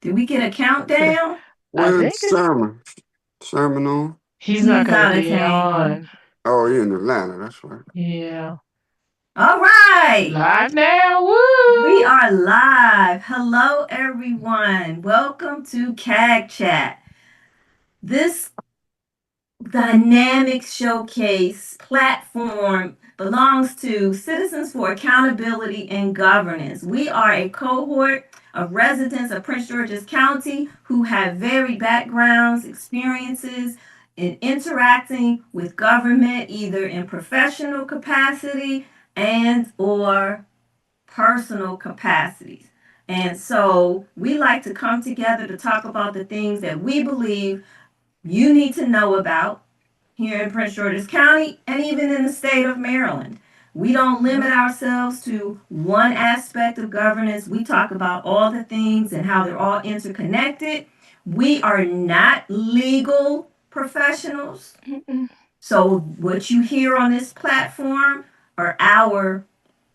Did we get a countdown? I Where's think it's Sherman? Sherman on? he's not He's gonna out of be town. on. Oh, he in Atlanta. That's right. Yeah. All right. Live now. We Woo! are live. Hello, everyone. Welcome to CAG Chat. This dynamic showcase platform belongs to Citizens for Accountability and Governance. We are a cohort of residents of Prince George's County who have varied backgrounds, experiences in interacting with government either in professional capacity and or personal capacities. And so we like to come together to talk about the things that we believe you need to know about here in Prince George's County and even in the state of Maryland. We don't limit ourselves to one aspect of governance. We talk about all the things and how they're all interconnected. We are not legal professionals. Mm-mm. So, what you hear on this platform are our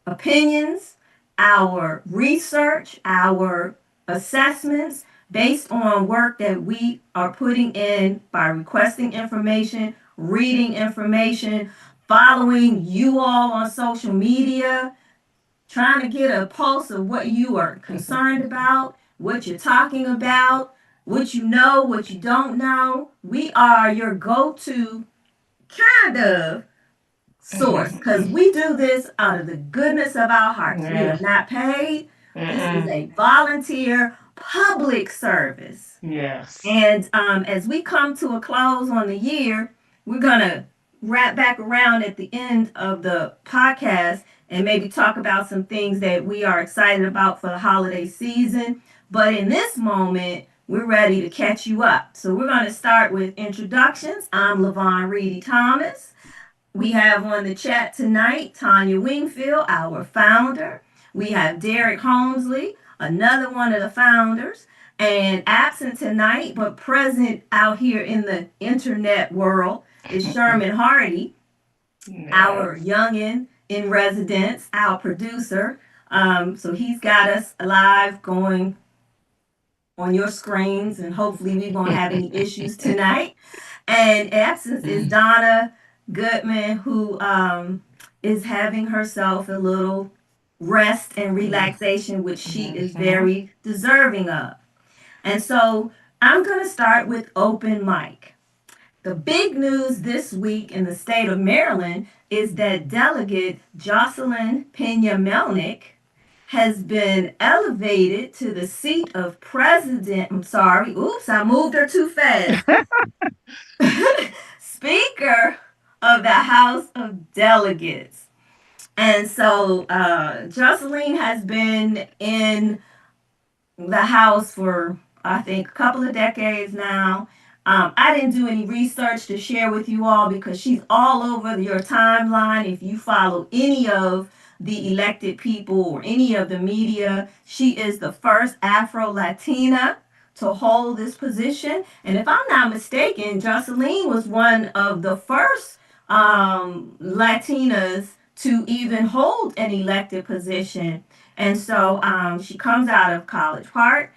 opinions, our research, our assessments based on work that we are putting in by requesting information, reading information, following you all on social media, trying to get a pulse of what you are concerned about, what you're talking about, what you know, what you don't know. We are your go to kind of source because we do this out of the goodness of our hearts. We are Yeah. not paid. This is Mm-mm. a volunteer public service. Yes. And as we come to a close on the year, we're going to wrap back around at the end of the podcast and maybe talk about some things that we are excited about for the holiday season. But in this moment, we're ready to catch you up. So we're going to start with introductions. I'm Lavon Reedy Thomas. We have on the chat tonight Tanya Wingfield, our founder. We have Derek Holmesley, another one of the founders. And absent tonight, but present out here in the internet world, is Sherman Hardy, our Yes. youngin in residence, our producer. So he's got us live going on your screens, and hopefully we won't have any issues tonight. And absence is Donna Goodman, who is having herself a little rest and relaxation, which she is Mm-hmm. very deserving of. And so I'm going to start with open mic. The big news this week in the state of Maryland is that Delegate Jocelyn Pena Melnick has been elevated to the seat of president. I'm sorry, oops, I moved her too fast. Speaker of the House of Delegates. And so Jocelyn has been in the House for, I think, a couple of decades now. I didn't do any research to share with you all because she's all over your timeline. If you follow any of the elected people or any of the media, she is the first Afro Latina to hold this position. And if I'm not mistaken, Jocelyn was one of the first Latinas to even hold an elected position. And so she comes out of College Park.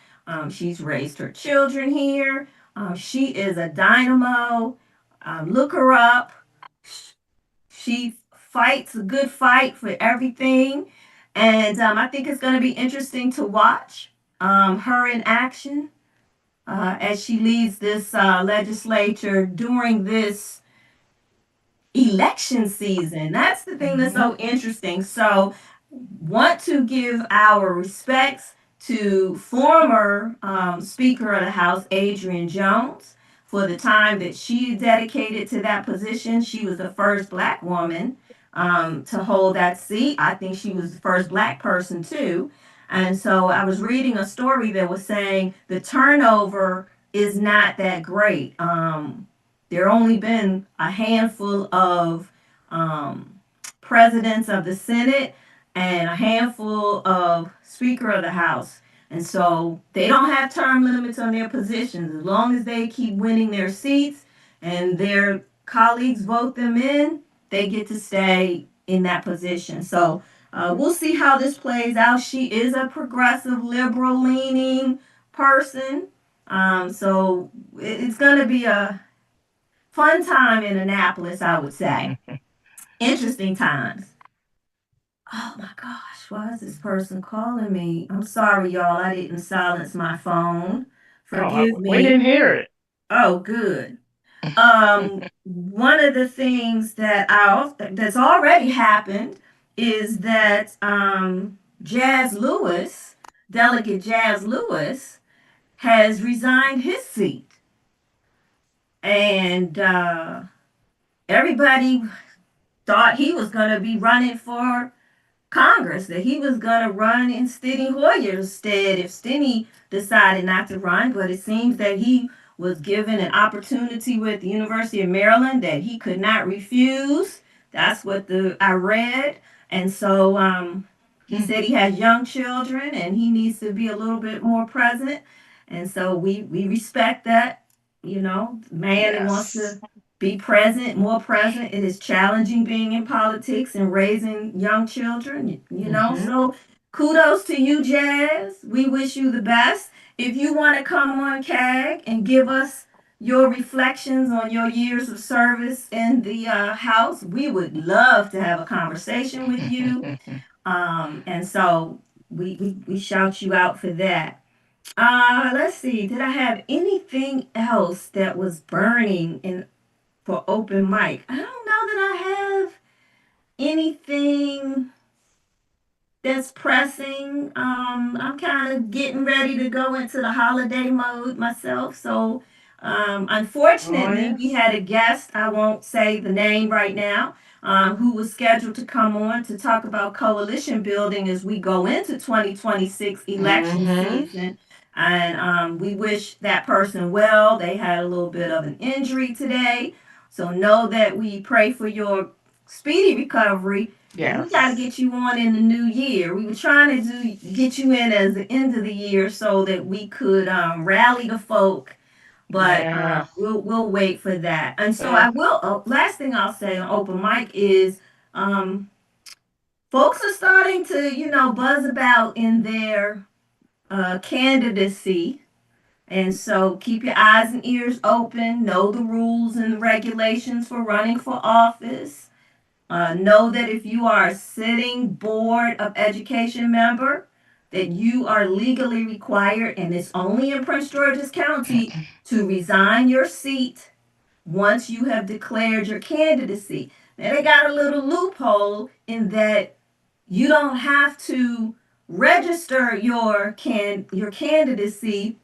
She's raised her children here. She is a dynamo. Look her up. She fights a good fight for everything. And I think it's going to be interesting to watch her in action as she leads this legislature during this election season. That's the thing that's Mm-hmm. so interesting. So, want to give our respects to former Speaker of the House, Adrienne Jones, for the time that she dedicated to that position. She was the first black woman to hold that seat. I think she was the first black person, too. And so I was reading a story that was saying the turnover is not that great. There only been a handful of presidents of the Senate and a handful of Speaker of the House. And so they don't have term limits on their positions. As long as they keep winning their seats and their colleagues vote them in, they get to stay in that position. So we'll see how this plays out. She is a progressive, liberal leaning person. So it's going to be a fun time in Annapolis, I would say. Interesting times. Oh my gosh, why is this person calling me? I'm sorry, y'all. I didn't silence my phone. Forgive We didn't me. hear it. Oh, good. One of the things that that's already happened is that Jazz Lewis, Delegate Jazz Lewis, has resigned his seat, and everybody thought he was going to be running for Congress, that he was going to run in Steny Hoyer's stead if Steny decided not to run. But it seems that he was given an opportunity with the University of Maryland that he could not refuse. That's what I read. And so he said he has young children and he needs to be a little bit more present. And so we respect that, man that wants to be present, more present. It is challenging being in politics and raising young children, So kudos to you, Jazz. We wish you the best. If you want to come on CAG and give us your reflections on your years of service in the House, we would love to have a conversation with you. And so we shout you out for that. Let's see. Did I have anything else that was burning for open mic? I don't know that I have anything that's pressing. I'm kind of getting ready to go into the holiday mode myself. So, unfortunately, we had a guest. I won't say the name right now. Who was scheduled to come on to talk about coalition building as we go into 2026 election season. And we wish that person well. They had a little bit of an injury today. So know that we pray for your speedy recovery. Yeah. We got to get you on in the new year. We were trying to get you in as the end of the year so that we could rally the folk. But we'll wait for that. And so I will. Last thing I'll say on open mic is folks are starting to buzz about in their candidacy. And so keep your eyes and ears open. Know the rules and regulations for running for office. Know that if you are a sitting board of education member, that you are legally required, and it's only in Prince George's County, to resign your seat once you have declared your candidacy. Now they got a little loophole in that you don't have to register your candidacy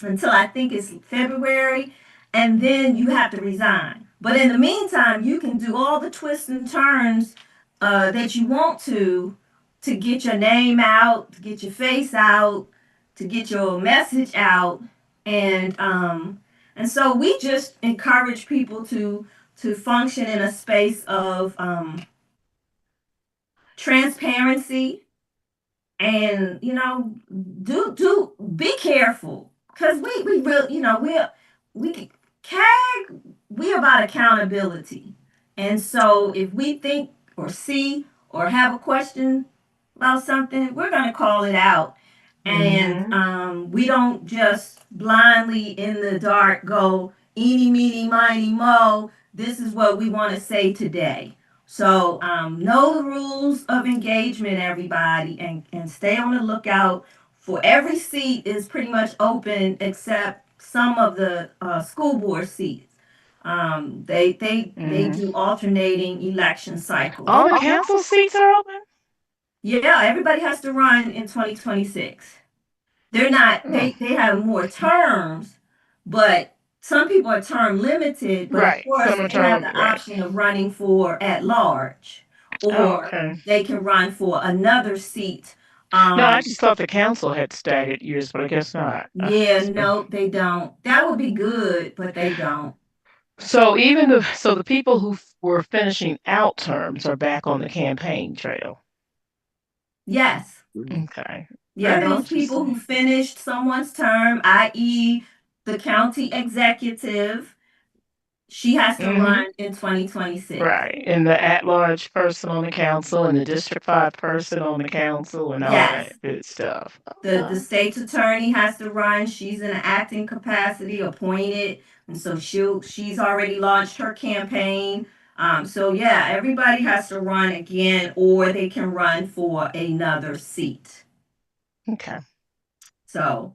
until I think it's February, and then you have to resign. But in the meantime, you can do all the twists and turns that you want to get your name out, to get your face out, to get your message out, and so we just encourage people to function in a space of transparency, and do be careful, because we really we CAG, we're about accountability. And so if we think or see or have a question about something, we're going to call it out. And we don't just blindly in the dark go eeny, meeny, miny, mo. This is what we want to say today. So know the rules of engagement, everybody, and stay on the lookout for every seat is pretty much open except some of the school board seats. They do alternating election cycles. All the council seats are open? Yeah, everybody has to run in 2026. They're not, they have more terms, but some people are term limited, but of course they have the option of running for at large, or they can run for another seat. No, I just thought the council had staggered years, but I guess not. Yeah, no, they don't. That would be good, but they don't. So the people who were finishing out terms are back on the campaign trail. Yes. Okay. Yeah, those people who finished someone's term, i.e., the county executive, She has to Mm-hmm. run in 2026. Right. And the at-large person on the council and the District 5 person on the council and all Yes. that good stuff. The state's attorney has to run. She's in an acting capacity, appointed, and so she's already launched her campaign. So yeah, everybody has to run again, or they can run for another seat. Okay. So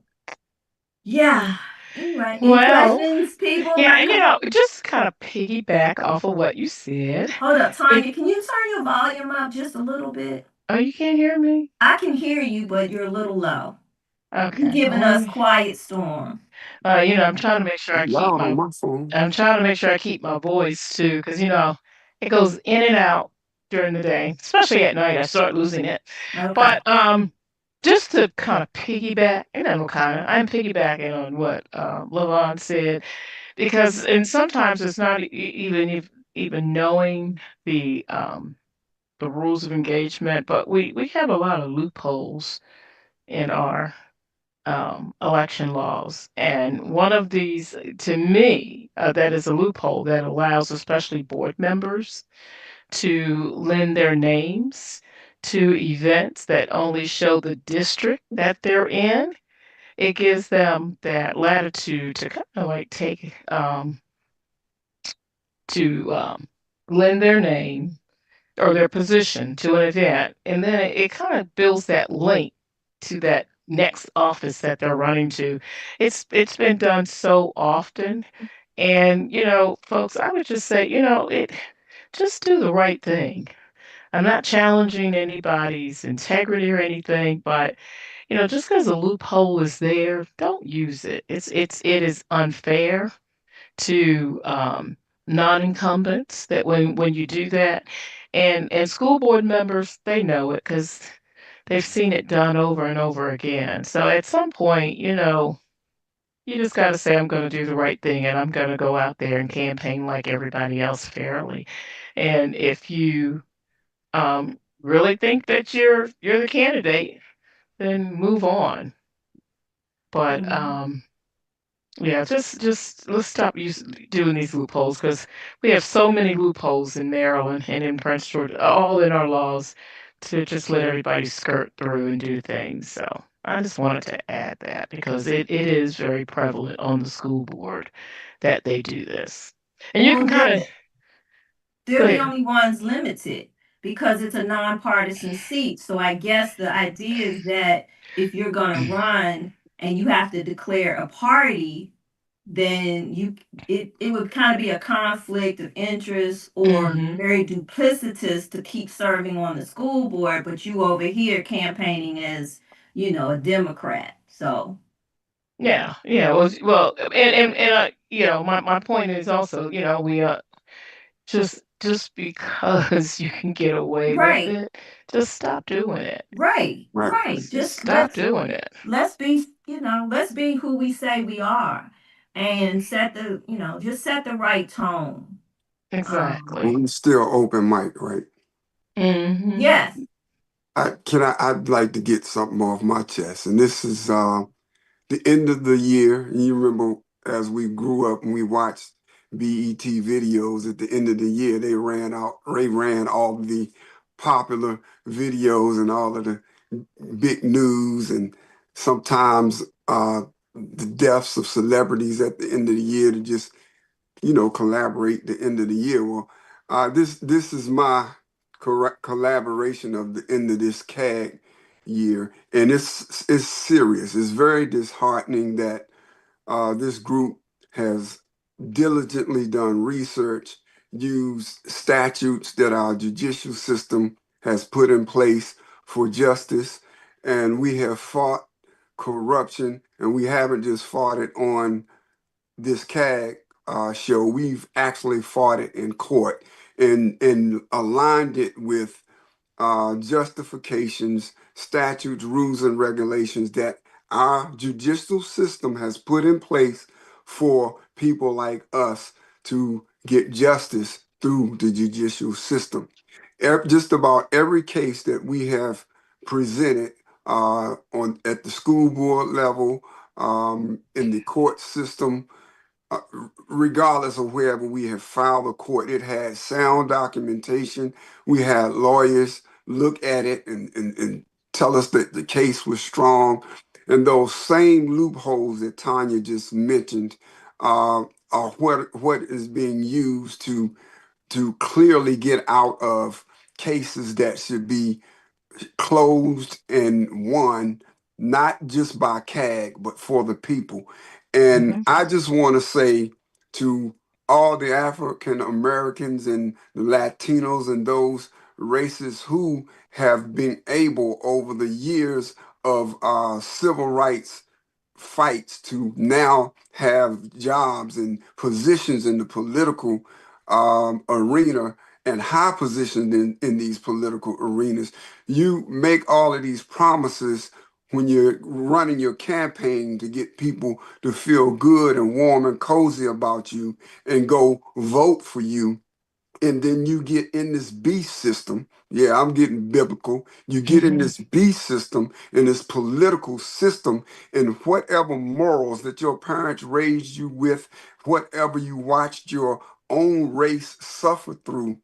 yeah. Anyway, any Well, questions, people? yeah, just kind of piggyback off of what you said. Hold up, If Tanya. Can you turn your volume up just a little bit? oh, you can't hear me? I can hear you, but you're a little low. You're Okay. giving Well, us quiet storm. I'm trying to make sure I keep Loud on my my phone. I'm trying to make sure I keep my voice too, because it goes in and out during the day, especially at night. I start losing it. Okay. But just to kind of piggyback, I'm piggybacking on what Lavon said, because and sometimes it's not even knowing the rules of engagement, but we have a lot of loopholes in our election laws. And one of these, to me, that is a loophole that allows especially board members to lend their names to events that only show the district that they're in. It gives them that latitude to kind of like take to lend their name or their position to an event, and then it kind of builds that link to that next office that they're running to. It's been done so often, and folks, I would just say, it just do the right thing. I'm not challenging anybody's integrity or anything, but just because a loophole is there, don't use it. It is unfair to non-incumbents that when you do that, and school board members, they know it because they've seen it done over and over again. So at some point, you just got to say, I'm going to do the right thing, and I'm going to go out there and campaign like everybody else fairly. And if you really think that you're the candidate, then move on. But yeah, just let's stop doing these loopholes, because we have so many loopholes in Maryland and in Prince George, all in our laws, to just let everybody skirt through and do things. So I just wanted to add that because it is very prevalent on the school board that they do this. And you Well, can kind of go they're the ahead. only ones limited because it's a nonpartisan seat. So I guess the idea is that if you're going to run and you have to declare a party, then it would kind of be a conflict of interest or Hmm. very duplicitous to keep serving on the school board, but you over here campaigning as, a Democrat. So Yeah. Well, and my point is also, we just because you can get away with right, it, just stop doing it. right, Right. right. Just Just stop doing it. let's be who we say we are and just set the right tone. Exactly. And we still open mic, right? Hmm. Yes. I'd like to get something off my chest. And this is the end of the year. And you remember as we grew up and we watched BET videos at the end of the year, they ran all the popular videos and all of the big news and sometimes the deaths of celebrities at the end of the year to just collaborate the end of the year. Well, this is my correct collaboration of the end of this CAG year, and it's serious. It's very disheartening that this group has diligently done research, used statutes that our judicial system has put in place for justice, and we have fought corruption, and we haven't just fought it on this CAG show. We've actually fought it in court and aligned it with justifications, statutes, rules, and regulations that our judicial system has put in place for people like us to get justice through the judicial system. Just about every case that we have presented on at the school board level, in the court system, regardless of wherever we have filed a court, it had sound documentation. We had lawyers look at it and tell us that the case was strong. And those same loopholes that Tanya just mentioned are what is being used to clearly get out of cases that should be closed and won, not just by CAG, but for the people. And Mhm. I just want to say to all the African Americans and the Latinos and those races who have been able over the years of civil rights fights to now have jobs and positions in the political arena and high positions in these political arenas. You make all of these promises when you're running your campaign to get people to feel good and warm and cozy about you and go vote for you, and then you get in this beast system. Yeah, I'm getting biblical. You get in Mhm. this beast system, in this political system, and whatever morals that your parents raised you with, whatever you watched your own race suffer through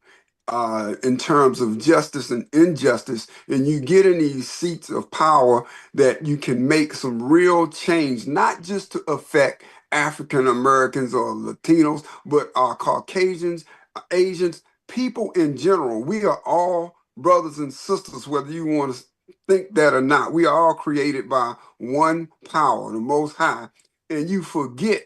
in terms of justice and injustice, and you get in these seats of power that you can make some real change, not just to affect African Americans or Latinos, but Caucasians, Asians, people in general. We are all brothers and sisters, whether you want to think that or not. We are all created by one power, the Most High. And you forget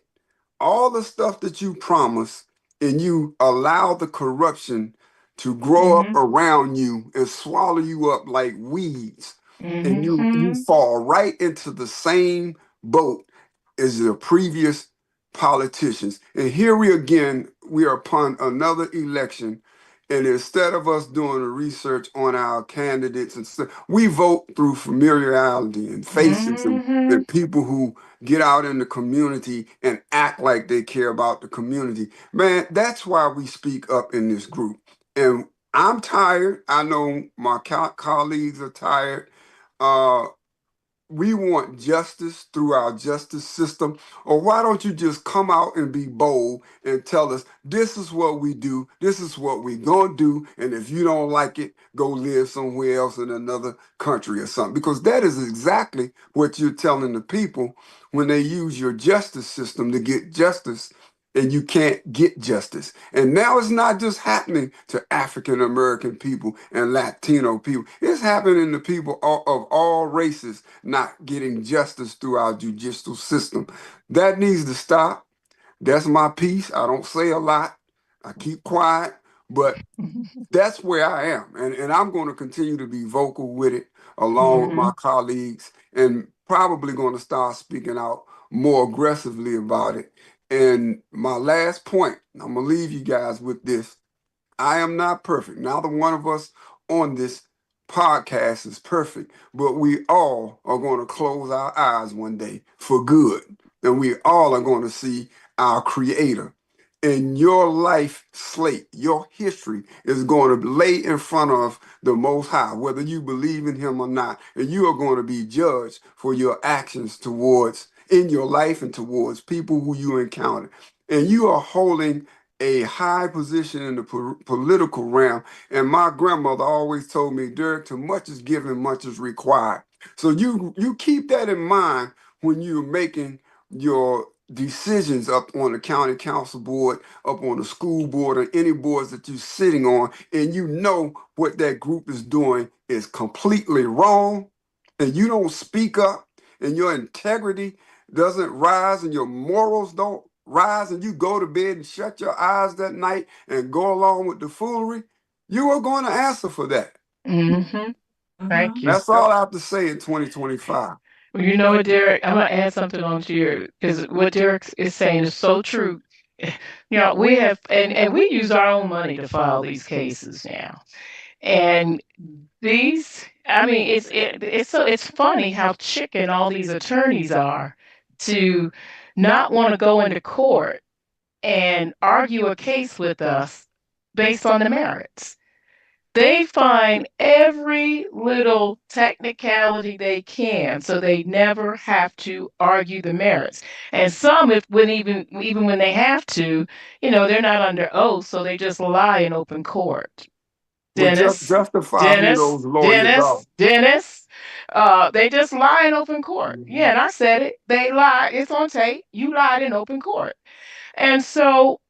all the stuff that you promise and you allow the corruption to grow up Mhm. around you and swallow you up like weeds. And you Mhm. fall right into the same boat as the previous politicians. And here we are upon another election. And instead of us doing the research on our candidates and stuff, we vote through familiarity and faces Mhm. and people who get out in the community and act like they care about the community. Man, that's why we speak up in this group. And I'm tired. I know my colleagues are tired. Uh, we want justice through our justice system. Or why don't you just come out and be bold and tell us this is what we do, this is what we gonna do, and if you don't like it, go live somewhere else in another country or something. Because that is exactly what you're telling the people when they use your justice system to get justice. And you can't get justice. And now it's not just happening to African American people and Latino people. It's happening to people of all races not getting justice through our judicial system. That needs to stop. That's my piece. I don't say a lot. I keep quiet, but that's where I am. And I'm going to continue to be vocal with it along with my Mhm. colleagues and probably going to start speaking out more aggressively about it. And my last point, I'm going to leave you guys with this. I am not perfect. Neither one of us on this podcast is perfect, but we all are going to close our eyes one day for good. And we all are going to see our Creator. And your life slate, your history is going to lay in front of the Most High, whether you believe in Him or not. And you are going to be judged for your actions towards in your life and towards people who you encounter. And you are holding a high position in the political realm. And my grandmother always told me, Derek, too much is given, much is required. So you keep that in mind when you're making your decisions up on the county council board, up on the school board, or any boards that you're sitting on, and you know what that group is doing is completely wrong, and you don't speak up, and your integrity doesn't rise, and your morals don't rise, and you go to bed and shut your eyes that night and go along with the foolery, you are going to answer for that. Mhm. Thank Mhm. you. That's all I have to say in 2025. Well, you know what, Derek? I'm gonna add something on to your because what Derek is saying is so true. You know, we have and we use our own money to file these cases now. And these, I mean, it's so it's funny how chicken all these attorneys are to not want to go into court and argue a case with us based on the merits. They find every little technicality they can so they never have to argue the merits. And some, if when even when they have to, they're not under oath, so they just lie in open court. Well, just Dennis, justify who Dennis, those lawyers are. Dennis, Dennis. They just lie in open court. Yeah, and I said it. They lie. It's on tape. You lied in open court. And so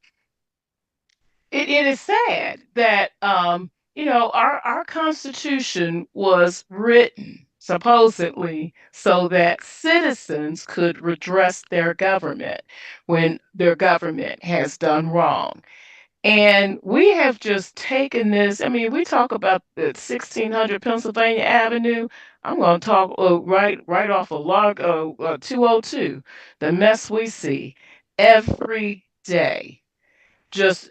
it is sad that our Constitution was written supposedly so that citizens could redress their government when their government has done wrong. And we have just taken this. I mean, we talk about the 1600 Pennsylvania Avenue. I'm going to talk right off of log 202. The mess we see every day, just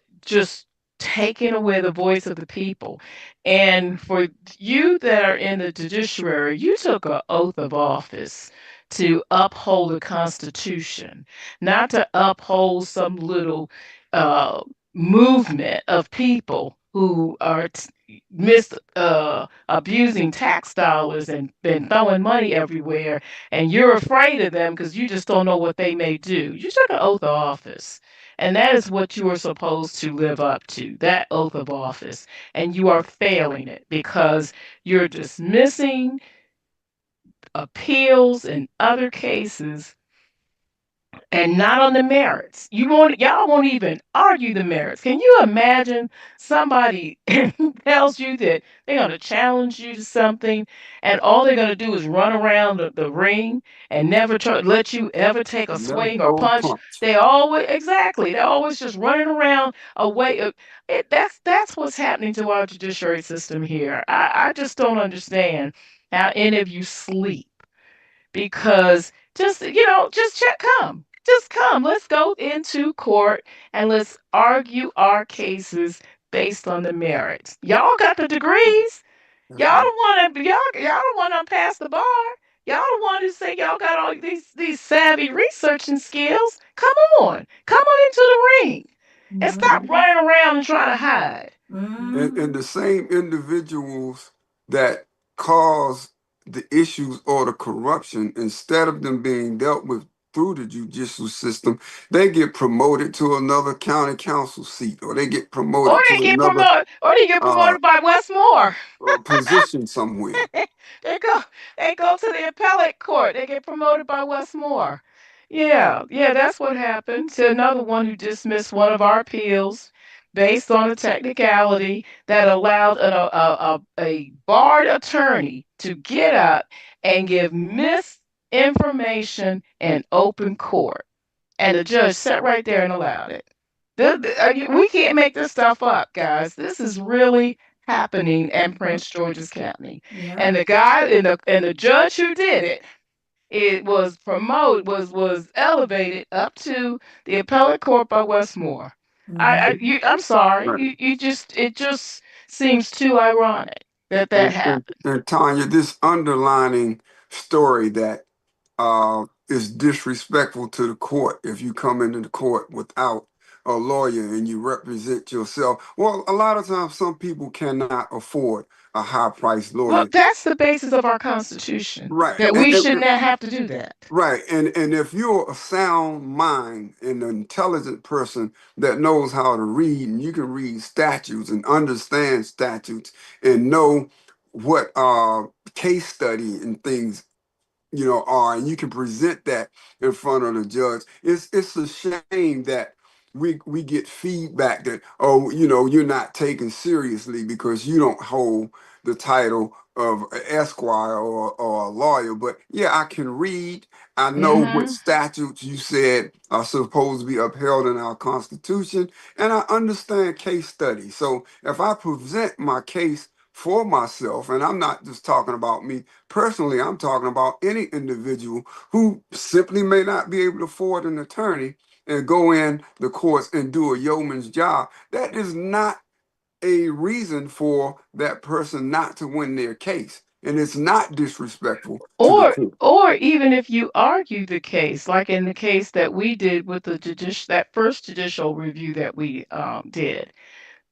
taking away the voice of the people. And for you that are in the judiciary, you took an oath of office to uphold the Constitution, not to uphold some little uh, movement of people who are abusing tax dollars and throwing money everywhere, and you're afraid of them because you just don't know what they may do. You took an oath of office. And that is what you are supposed to live up to, that oath of office. And you are failing it because you're dismissing appeals and other cases and not on the merits. Y'all won't even argue the merits. Can you imagine somebody tells you that they're going to challenge you to something, and all they're going to do is run around the ring and never let you ever take a Never swing or throw a punch? punch. They're always just running around away. That's what's happening to our judiciary system here. I just don't understand how any of you sleep because just come. Let's go into court and let's argue our cases based on the merits. Y'all got the degrees. That's Y'all right. don't want to. Y'all don't want to pass the bar. Y'all don't want to say y'all got all these savvy researching skills. Come on into the ring and stop running around and trying to hide. And the same individuals that cause the issues or the corruption, instead of them being dealt with through the judicial system, they get promoted to another county council seat, or they get Or promoted to they get another promoted. Or they get uh, promoted by Westmore. position somewhere. they go they go to the appellate court. They get promoted by Westmore. Yeah, that's what happened to another one who dismissed one of our appeals based on a technicality that allowed a barred attorney to get up and give misinformation in open court. And the judge sat right there and allowed it. We can't make this stuff up, guys. This is really happening in Prince George's County. And the guy and the judge who did it was was elevated up to the appellate court by Westmore. I'm sorry. Right. It just seems too ironic that happened. And Tanya, this underlining story that is disrespectful to the court if you come into the court without a lawyer and you represent yourself. Well, a lot of times some people cannot afford a high-priced Well, lawyer. that's the basis of our Constitution. Right. That we should not have to do that. Right. And if you're a sound mind and an intelligent person that knows how to read, and you can read statutes and understand statutes and know what case study and things are, and you can present that in front of the judge. It's a shame that we get feedback that, oh, you're not taken seriously because you don't hold the title of an esquire or a lawyer. But yeah, I can read. I know what statutes you said are supposed to be upheld in our Constitution, and I understand case study. So if I present my case for myself, and I'm not just talking about me personally, I'm talking about any individual who simply may not be able to afford an attorney and go in the courts and do a yeoman's job. That is not a reason for that person not to win their case. And it's not disrespectful to the court. Or even if you argue the case, like in the case that we did with that first judicial review that we did,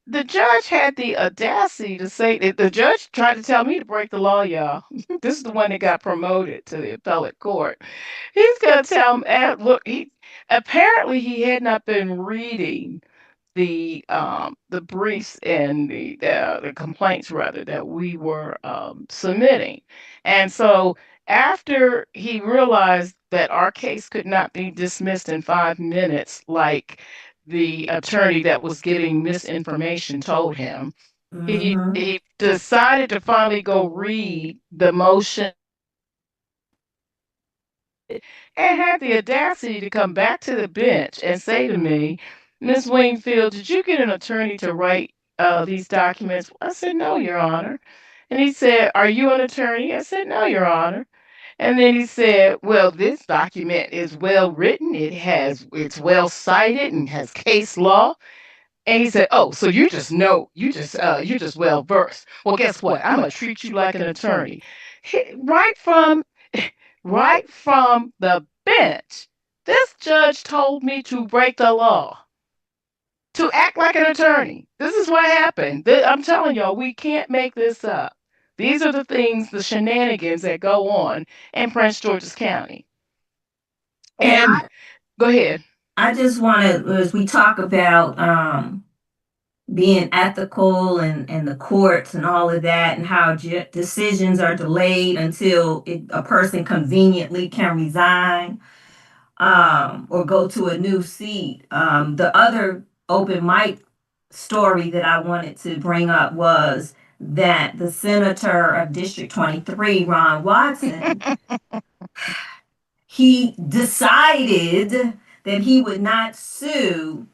the judge had the audacity to say that the judge tried to tell me to break the law, y'all. This is the one that got promoted to the appellate court. He's gonna tell me, look, he had not been reading the briefs and the complaints rather that we were submitting. And so after he realized that our case could not be dismissed in 5 minutes, like the attorney that was giving misinformation told him, Mm-hmm. he decided to finally go read the motion and had the audacity to come back to the bench and say to me, Miss Wingfield, did you get an attorney to write these documents? I said, no, Your Honor. And he said, are you an attorney? I said, no, Your Honor. And then he said, well, this document is well written. It's well cited and has case law. And he said, oh, so you just know, you're just well versed. Well, guess what? I'm gonna treat you like an attorney. Right from right from the bench, this judge told me to break the law, to act like an attorney. This is what happened. I'm telling y'all, we can't make this up. These are the things, the shenanigans that go on in Prince George's County. And And go ahead. I just want to, as we talk about being ethical and the courts and all of that, and how decisions are delayed until a person conveniently can resign or go to a new seat. The other open mic story that I wanted to bring up was that the senator of District 23, Ron Watson, he decided that he would not sue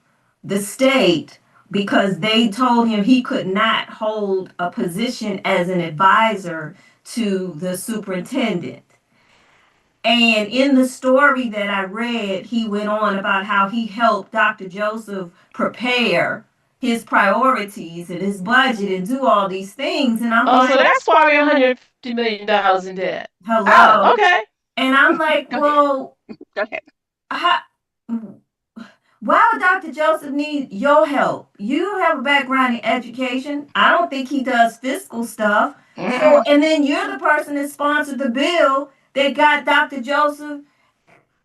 the state because they told him he could not hold a position as an advisor to the superintendent. And in the story that I read, he went on about how he helped Dr. Joseph prepare his priorities and his budget and do all these things. And I'm Oh, so like, that's why we're $150 million in debt. Oh, hello. okay. And I'm like, Go ahead. well, Go ahead. how, why would Dr. Joseph need your help? You have a background in education. I don't think he does fiscal stuff. So, and then you're the person that sponsored the bill that got Dr. Joseph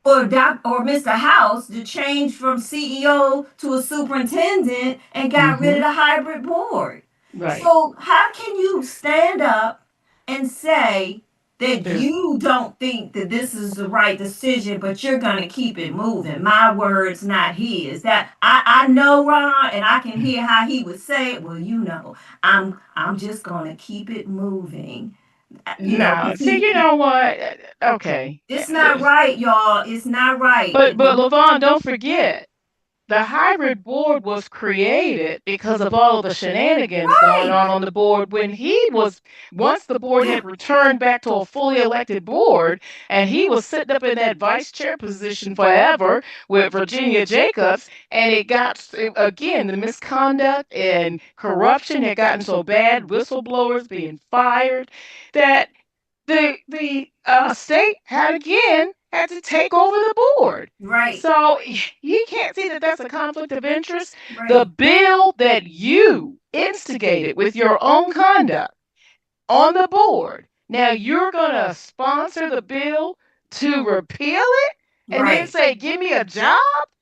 or Mr. House to change from CEO to a superintendent and got rid of the hybrid board. Right. So how can you stand up and say that There's you don't think that this is the right decision, but you're gonna keep it moving? My words, not his. That I know Ron, and I can hear how he would say it. Well, I'm just gonna keep it moving. no. 'Cause See, you know what? Okay. it's not right, y'all. It's not right. But LaVon, don't forget, the hybrid board was created because of all of the shenanigans going Right. on the board when once the board had returned back to a fully elected board, and he was sitting up in that vice chair position forever with Virginia Jacobs, and again, the misconduct and corruption had gotten so bad, whistleblowers being fired, that the state had to take over the board. Right. So you can't see that that's a conflict of interest. Right. The bill that you instigated with your own conduct on the board, now you're going to sponsor the bill to repeal it and then Right. say, give me a job?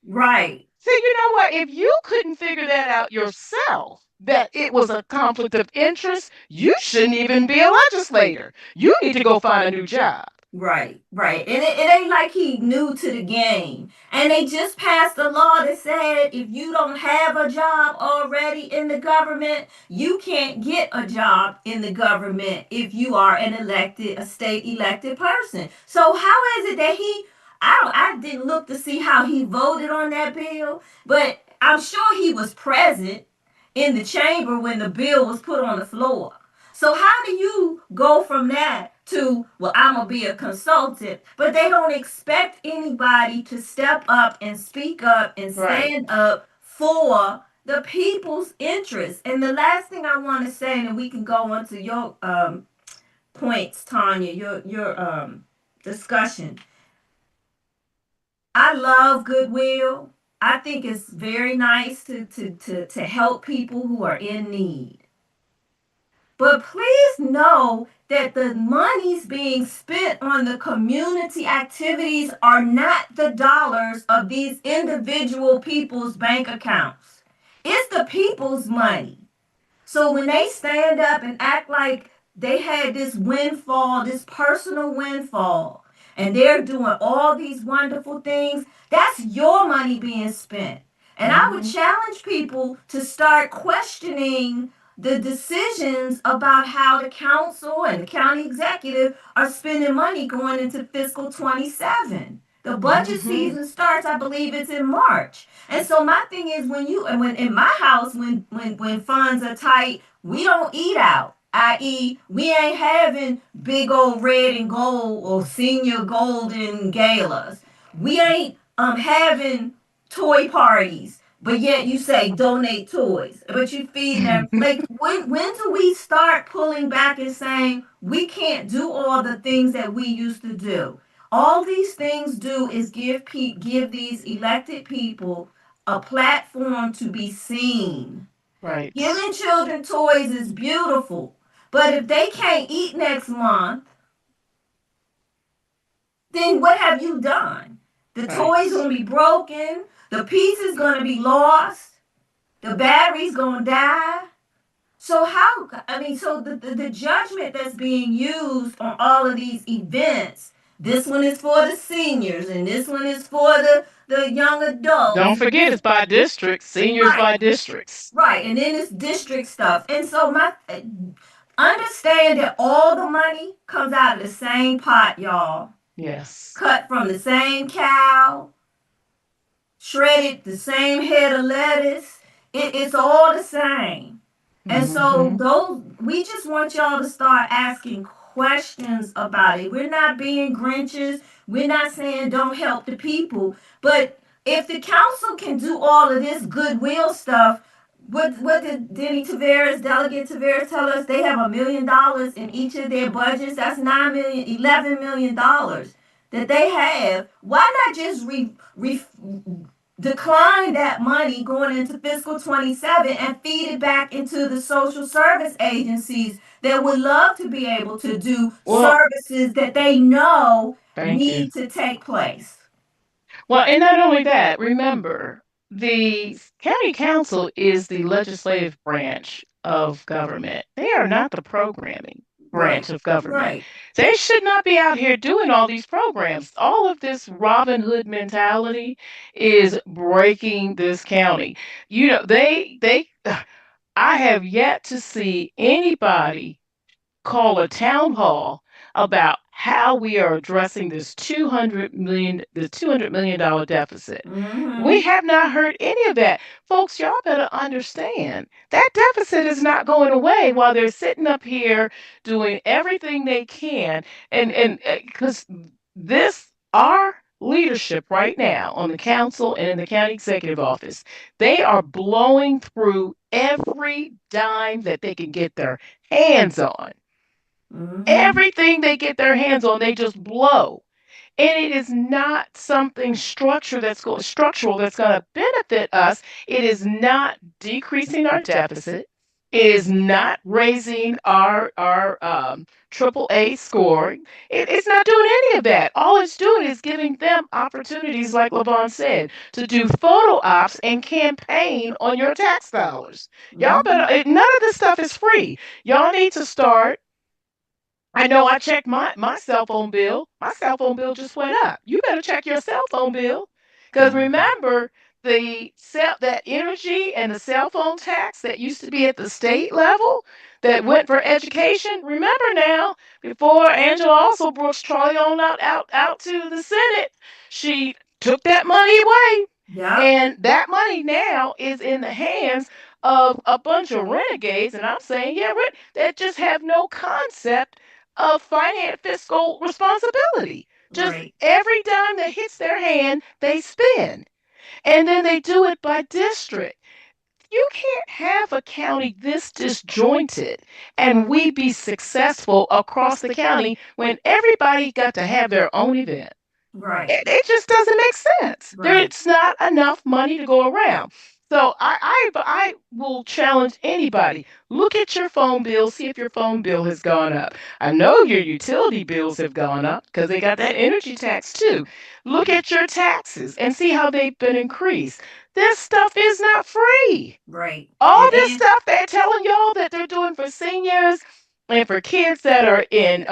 Right. See, you know what? If you couldn't figure that out yourself, that it was a conflict of interest, you shouldn't even be a legislator. You need to go find a new job. Right, right. And it ain't like he new to the game. And they just passed a law that said if you don't have a job already in the government, you can't get a job in the government if you are a state elected person. So how is it that I didn't look to see how he voted on that bill, but I'm sure he was present in the chamber when the bill was put on the floor. So how do you go from that to, well, I'm gonna be a consultant, but they don't expect anybody to step up and speak up and stand up for the people's interests. And the last thing I want to say, and we can go on to your points, Tanya, your discussion. I love goodwill. I think it's very nice to help people who are in need. But please know that the monies being spent on the community activities are not the dollars of these individual people's bank accounts. It's the people's money. So when they stand up and act like they had this windfall, this personal windfall, and they're doing all these wonderful things, that's your money being spent. And I would challenge people to start questioning the decisions about how the council and the county executive are spending money going into fiscal 27. The budget season starts, I believe it's in March. And so my thing is when in my house when funds are tight, we don't eat out. I.e., we ain't having big old red and gold or senior golden galas. We ain't having toy parties. But yet you say donate toys, but you feed them. Like when do we start pulling back and saying we can't do all the things that we used to do? All these things do is give these elected people a platform to be seen. Right. Giving children toys is beautiful, but if they can't eat next month, then what have you done? The toys gonna be broken, the piece is gonna be lost, the battery's gonna die. So the judgment that's being used on all of these events, this one is for the seniors and this one is for the young adults. Don't forget it's by districts, seniors by districts. Right, and then it's district stuff. And so understand that all the money comes out of the same pot, y'all. Yes. Cut from the same cow, shredded the same head of lettuce. It's all the same. And so we just want y'all to start asking questions about it. We're not being Grinches. We're not saying don't help the people. But if the council can do all of this goodwill stuff, what did Delegate Tavares tell us? They have $1 million in each of their budgets. That's $11 million that they have. Why not just decline that money going into fiscal 27 and feed it back into the social service agencies that would love to be able to do services that they know need to take place? Well, and not only that, remember, the county council is the legislative branch of government. They are not the programming branch of government. Right. They should not be out here doing all these programs. All of this Robin Hood mentality is breaking this county. You know, I have yet to see anybody call a town hall about how we are addressing this $200 million deficit. We have not heard any of that. Folks, y'all better understand that deficit is not going away while they're sitting up here doing everything they can. And because our leadership right now on the council and in the county executive office, they are blowing through every dime that they can get their hands on. Everything they get their hands on, they just blow. And it is not something structural that's going to benefit us. It is not decreasing our deficit. It is not raising our AAA scoring. It's not doing any of that. All it's doing is giving them opportunities, like LaVon said, to do photo ops and campaign on your tax dollars. Y'all better. None of this stuff is free. Y'all need to start. I know I checked my cell phone bill. My cell phone bill just went up. You better check your cell phone bill. Because remember, that energy and the cell phone tax that used to be at the state level that went for education. Remember now, before Angela Alsobrooks trolley on out to the Senate, she took that money away. Yeah. And that money now is in the hands of a bunch of renegades. And I'm saying, that just have no concept of fiscal responsibility. Just every dime that hits their hand, they spend. And then they do it by district. You can't have a county this disjointed and we be successful across the county when everybody got to have their own event. Right. It just doesn't make sense. Right. There's not enough money to go around. So I will challenge anybody. Look at your phone bill, see if your phone bill has gone up. I know your utility bills have gone up because they got that energy tax too. Look at your taxes and see how they've been increased. This stuff is not free. Right. All It this is. stuff they're telling y'all that they're doing for seniors and for kids that are in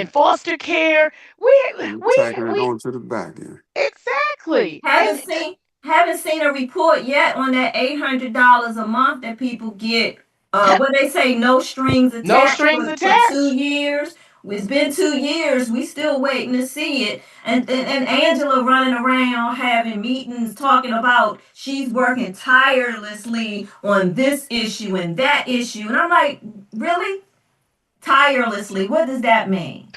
foster care. We And we tacking it we on to the back end. exactly. Haven't seen haven't seen a report yet on that $800 a month that people get. What they say, no strings No attached strings for 2 attached. years. It's been 2 years. We still waiting to see it. And Angela running around having meetings talking about she's working tirelessly on this issue and that issue. And I'm like, really? Tirelessly? What does that mean?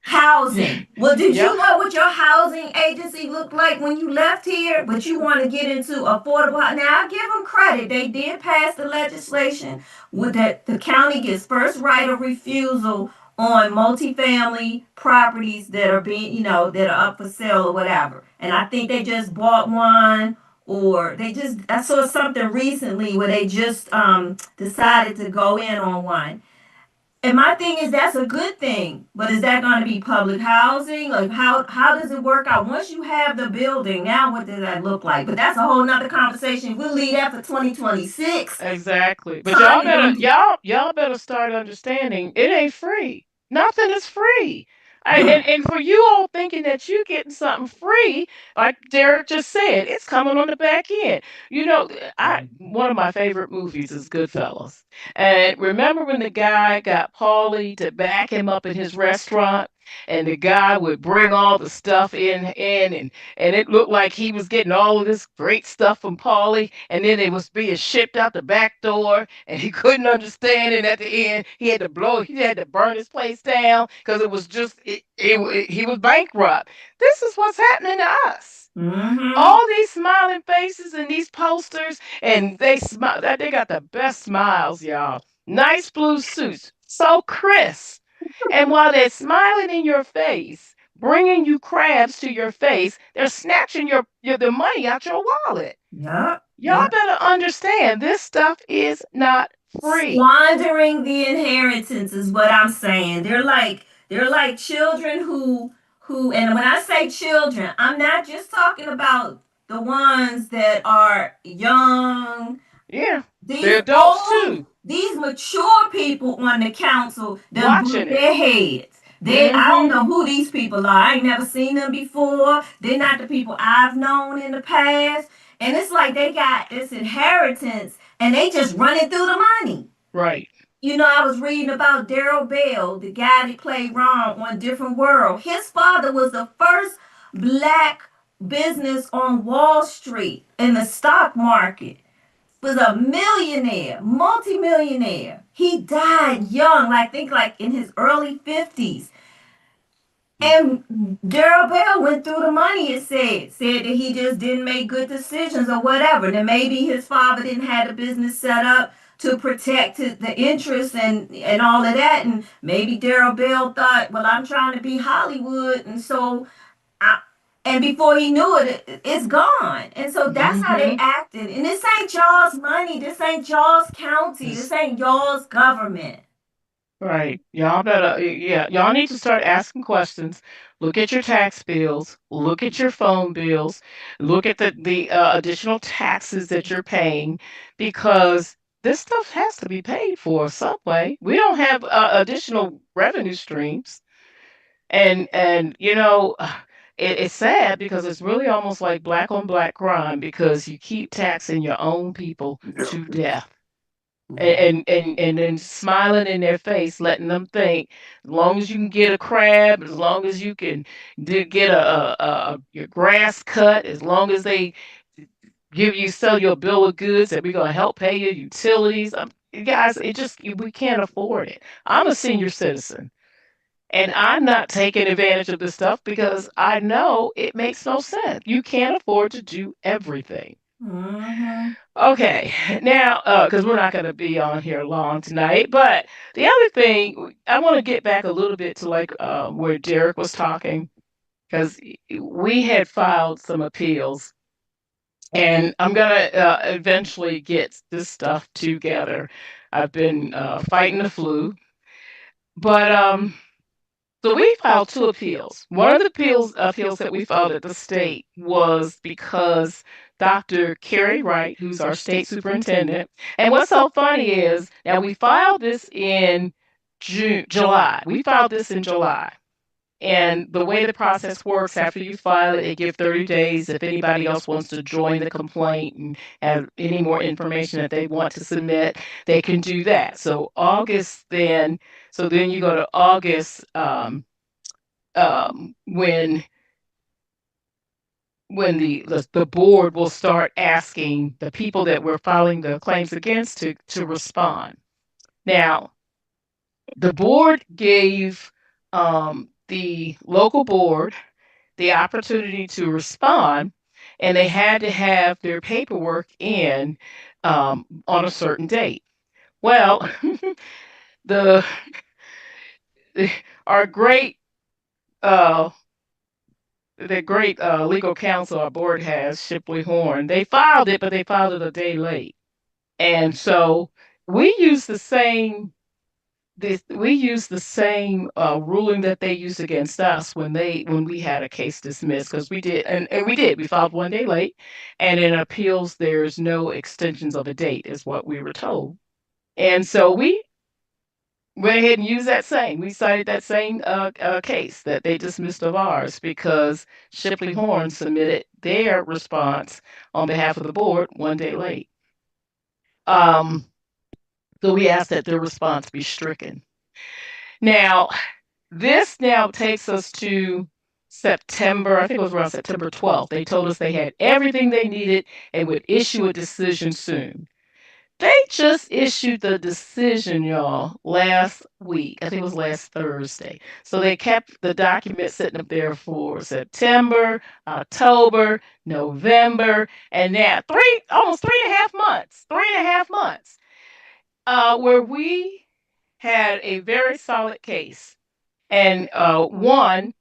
Housing. Well, did Yeah. you know what your housing agency looked like when you left here? But you want to get into affordable housing. Now, I give them credit. They did pass the legislation with that the county gets first right of refusal on multifamily properties that are being, that are up for sale or whatever. And I think they just bought one, or I saw something recently where they just decided to go in on one. And my thing is that's a good thing, but is that going to be public housing? Like how does it work out once you have the building? Now what does that look like? But that's a whole nother conversation. We'll leave that for 2026. Exactly. But Tanya gonna do. y'all better start understanding it ain't free. Nothing is free. Mm, And for you all thinking that you're getting something free, like Derek just said, it's coming on the back end. You know, I one of my favorite movies is Goodfellas. And remember when the guy got Paulie to back him up in his restaurant, and the guy would bring all the stuff in and it looked like he was getting all of this great stuff from Paulie, and then it was being shipped out the back door, and he couldn't understand it. At the end, he had to burn his place down because it was just, he was bankrupt. This is what's happening to us. mm-hmm. All these smiling faces and these posters, and they smile. They got the best smiles, y'all. Nice blue suits, so crisp. And while they're smiling in your face, bringing you crabs to your face, they're snatching the money out your wallet. Yep. Y'all Yep. better understand this stuff is not free. Squandering the inheritance is what I'm saying. They're like children who and when I say children, I'm not just talking about the ones that are young. Yeah, These the adults old, too, these mature people on the council done watching bumped it. their heads. I don't Mm-hmm. know who these people are. I ain't never seen them before. They're not the people I've known in the past. And it's like they got this inheritance and they just running through the money. Right. I was reading about Daryl Bell, the guy that played Ron on Different World. His father was the first black business on Wall Street in the stock market, was a millionaire, multimillionaire. He died young, I think like in his early 50s. And Daryl Bell went through the money, it said that he just didn't make good decisions or whatever. Then maybe his father didn't have a business set up to protect the interests and all of that. And maybe Daryl Bell thought, well, I'm trying to be Hollywood. And so I, and before he knew it, it's gone. And so that's how they Mm-hmm. acted. And this ain't y'all's money. This ain't y'all's county. This ain't y'all's government. Right. Y'all better, yeah, y'all need to start asking questions. Look at your tax bills, look at your phone bills, look at the additional taxes that you're paying, because this stuff has to be paid for some way. We don't have additional revenue streams. And it's sad because it's really almost like black on black crime because you keep taxing your own people Yeah. to death Mhm. and then smiling in their face, letting them think, as long as you can get a crab, as long as you can get your grass cut, as long as they sell your bill of goods, that we're gonna help pay your utilities. Guys, we can't afford it. I'm a senior citizen. And I'm not taking advantage of this stuff because I know it makes no sense. You can't afford to do everything. Mm-hmm. Okay, now, because we're not going to be on here long tonight, but the other thing, I want to get back a little bit to like where Derek was talking. because we had filed some appeals, and I'm gonna eventually get this stuff together. I've been fighting the flu, but so we filed two appeals. One of the appeals that we filed at the state was because Dr. Kerry Wright, who's our state superintendent, and what's so funny is now we filed this in July. We filed this in July. And the way the process works, after you file it, they give 30 days. If anybody else wants to join the complaint and have any more information that they want to submit, they can do that. So then you go to August, when the board will start asking the people that we're filing the claims against to respond. Now, the board gave the local board the opportunity to respond, and they had to have their paperwork in on a certain date. Well, the our great uh, the great legal counsel our board has, Shipley Horn, they filed it, but they filed it a day late, and so we use the same ruling that they used against us when we had a case dismissed, because we filed 1 day late, and in appeals there's no extensions of a date is what we were told, and so we went ahead and used we cited that same case that they dismissed of ours, because Shipley Horn submitted their response on behalf of the board 1 day late. So we asked that their response be stricken. Now, this now takes us to September, I think it was around September 12th. They told us they had everything they needed and would issue a decision soon. They just issued the decision, y'all, last week. I think it was last Thursday. So they kept the document sitting up there for September, October, November, and now almost 3.5 months, 3.5 months, where we had a very solid case. And one,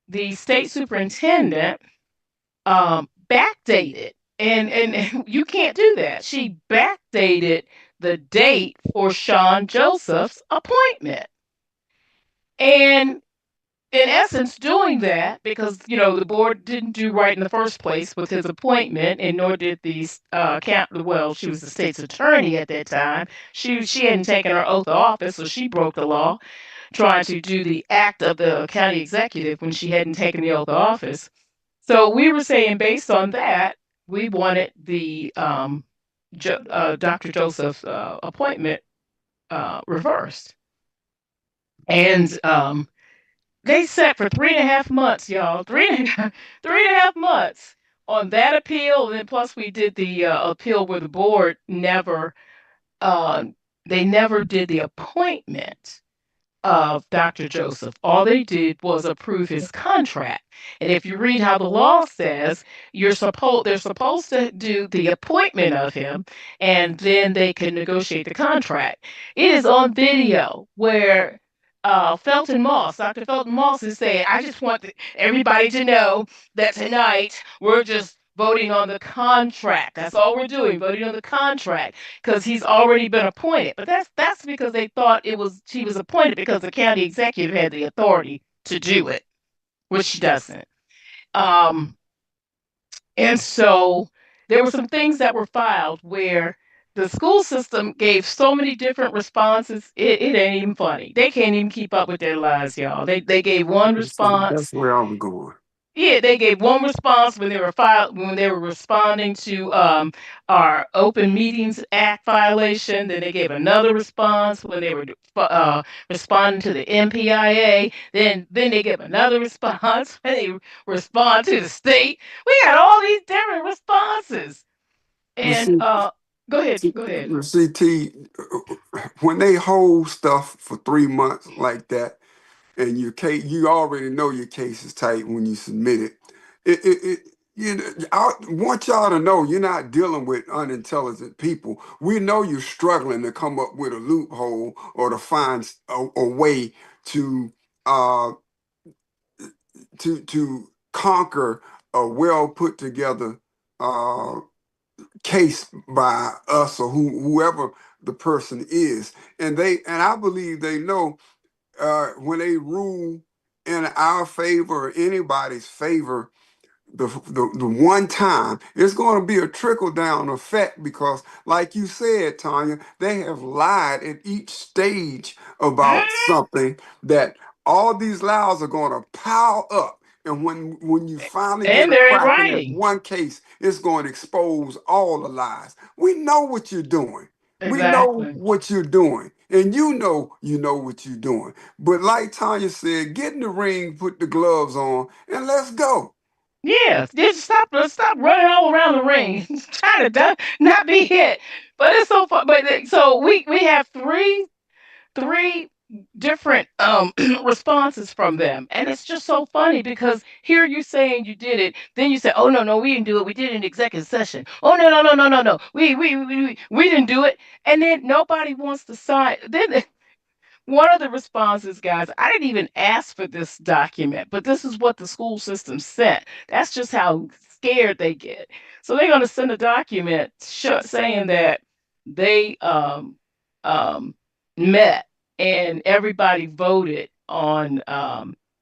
the state superintendent backdated, and you can't do that. She backdated the date for Sean Joseph's appointment. And in essence, doing that because the board didn't do right in the first place with his appointment, and nor did the she was the state's attorney at that time. She hadn't taken her oath of office, so she broke the law, trying to do the act of the county executive when she hadn't taken the oath of office. So we were saying, based on that, we wanted the Dr. Joseph's appointment reversed, and they sat for 3.5 months, y'all. 3.5 months on that appeal, and then plus we did the appeal where the board never did the appointment of Dr. Joseph. All they did was approve his contract. And if you read how the law says, they're supposed to do the appointment of him, and then they can negotiate the contract. It is on video where Dr. Felton Moss is saying, I just want everybody to know that tonight we're just voting on the contract. That's all we're doing, voting on the contract, because he's already been appointed. But that's because they thought he was appointed because the county executive had the authority to do it, which she doesn't. And so there were some things that were filed where the school system gave so many different responses. It ain't even funny. They can't even keep up with their lives, y'all. They gave one response. That's where I was going. Yeah, they gave one response when they were responding to our Open Meetings Act violation. Then they gave another response when they were responding to the MPIA. Then they gave another response when they respond to the state. We got all these different responses. And go ahead. CT, when they hold stuff for 3 months like that, and you already know your case is tight when you submit it. I want y'all to know you're not dealing with unintelligent people. We know you're struggling to come up with a loophole or to find a way to to conquer a well put together uh, case by us or whoever the person is, and I believe they know when they rule in our favor or anybody's favor the one time, it's going to be a trickle down effect because, like you said, Tanya, they have lied at each stage about something that all these lies are going to pile up. And when you finally get And a they're in crack in that writing. one case, it's going to expose all the lies. We know what you're doing. We know Exactly. what you're doing. And you know what you're doing. But like Tanya said, get in the ring, put the gloves on, and let's go. Yeah, just stop running all around the ring, trying to not be hit. But it's so fun. But so we have three different responses from them, and it's just so funny because here you saying you did it, then you say, oh no, we didn't do it. We did it in executive session. Oh no, we didn't do it, and then nobody wants to sign. Then one of the responses, guys, I didn't even ask for this document, but this is what the school system sent. That's just how scared they get. So they're going to send a document saying that they um, met and everybody voted on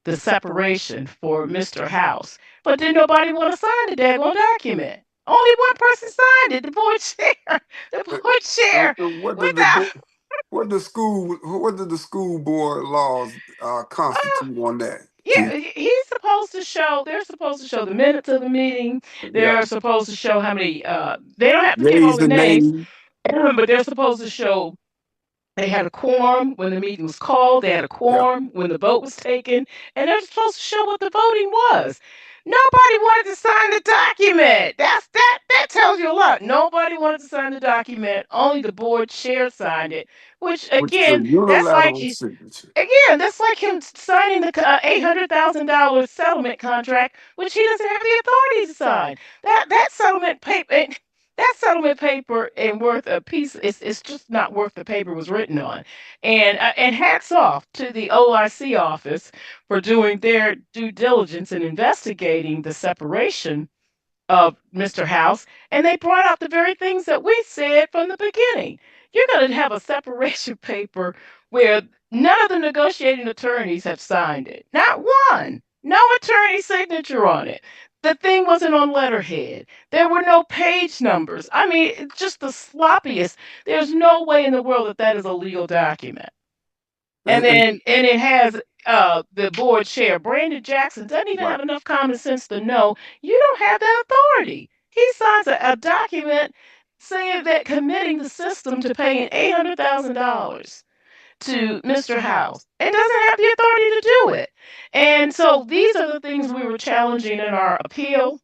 the separation for Mr. House. But then nobody want to sign the daggone document. Only one person signed it, the board chair. The Uh, board chair. and what did Without what did the school board laws constitute on that? Yeah, he's supposed to show. They're supposed to show the minutes of the meeting. Yeah, They're supposed to show how many. They don't have to give all raise the the names, name. but they're supposed to show they had a quorum when the meeting was called. They had a Yeah, quorum when the vote was taken, and they're supposed to show what the voting was. Nobody wanted to sign the document. That tells you a lot. Nobody wanted to sign the document. Only the board chair signed it, which which is a again, that's like unilateral signature. again, that's like him signing the $800,000 settlement contract, which he doesn't have the authority to sign. That settlement paper, that settlement paper and worth a piece. It's just not worth the paper it was written on. And hats off to the OIC office for doing their due diligence in investigating the separation of Mr. House, and they brought out the very things that we said from the beginning. You're going to have a separation paper where none of the negotiating attorneys have signed it. Not one. No attorney signature on it. The thing wasn't on letterhead. There were no page numbers. I mean, it's just the sloppiest. There's no way in the world that that is a legal document. And And it has the board chair. Brandon Jackson doesn't even right, have enough common sense to know you don't have that authority. He signs a document saying that committing the system to paying $800,000 to Mr. House and doesn't have the authority to do it. And so these are the things we were challenging in our appeal.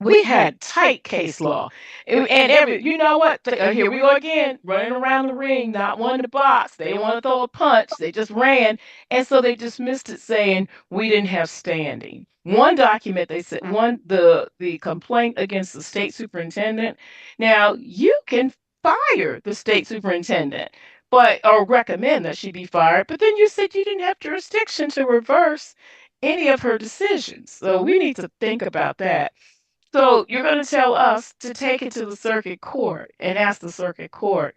We had tight case law, and every you know what? Here we go again, running around the ring, not wanting to box. They didn't want to throw a punch. They just ran, and so they dismissed it, saying we didn't have standing. One document they said the complaint against the state superintendent. Now you can fire the state superintendent, but or recommend that she be fired. But then you said you didn't have jurisdiction to reverse any of her decisions. So we need to think about that. So you're going to tell us to take it to the circuit court and ask the circuit court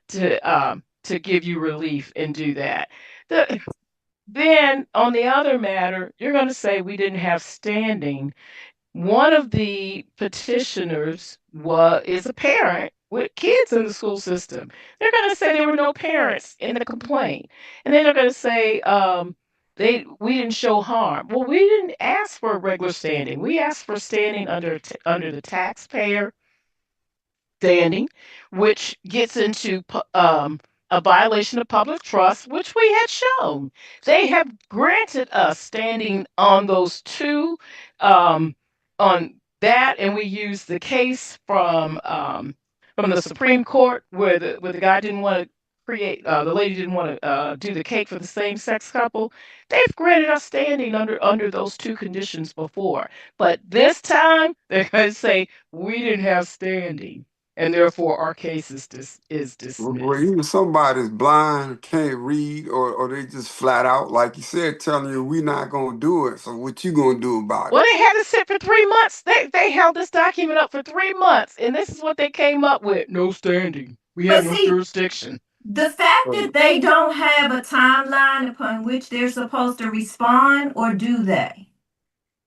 to give you relief and do that. Then on the other matter, you're going to say we didn't have standing. One of the petitioners is a parent with kids in the school system. They're going to say there were no parents in the complaint, and then they're going to say we didn't show harm. Well, we didn't ask for regular standing. We asked for standing under the taxpayer standing, which gets into a violation of public trust, which we had shown. They have granted us standing on those two, on that, and we used the case from the Supreme Court where the guy didn't want to the lady didn't want to do the cake for the same sex couple. They've granted us standing under those two conditions before, but this time they're going to say we didn't have standing. and therefore our case is Well, dismissed. even somebody's blind, can't read, or they just flat out, like you said, telling you we're not gonna do it. So what you gonna do about Well, it? they had to sit for 3 months. They held this document up for 3 months, and this is what they came up with: no standing. We But have no see, jurisdiction. the fact Right. that they don't have a timeline upon which they're supposed to respond, or do they?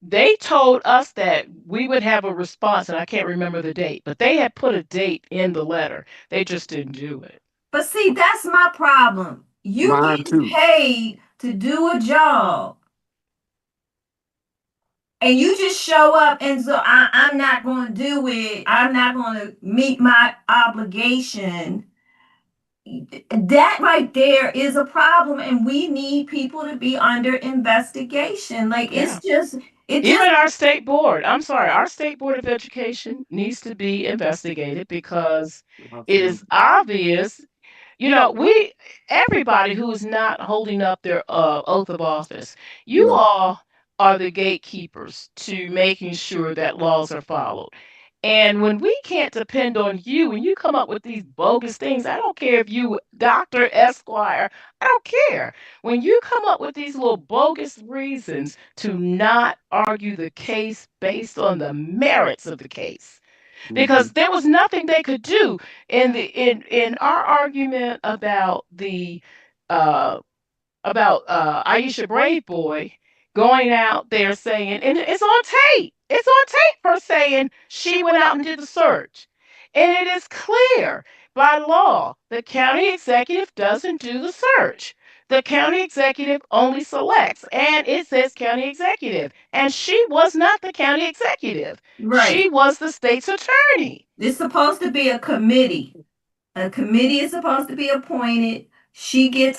They told us that we would have a response, and I can't remember the date, but they had put a date in the letter. They just didn't do it. But see, that's my problem. You Mine getting too. paid to do a job, and you just show up, and so I'm not going to do it. I'm not going to meet my obligation. That right there is a problem, and we need people to be under investigation. Like Yeah. it just Even our state board, I'm sorry, our state board of education needs to be investigated because it is obvious. Everybody who is not holding up their oath of office, you No. all are the gatekeepers to making sure that laws are followed. And when we can't depend on you, when you come up with these bogus things, I don't care if you Dr. Esquire, I don't care. When you come up with these little bogus reasons to not argue the case based on the merits of the case, because there was nothing they could do in our argument uh about Aisha Brave Boy going out there saying, and it's on tape. It's on tape, her saying she went out and did the search. And it is clear by law the county executive doesn't do the search. The county executive only selects, and it says county executive. And she was not the county executive. right. She was the state's attorney. It's supposed to be a committee. A committee is supposed to be appointed.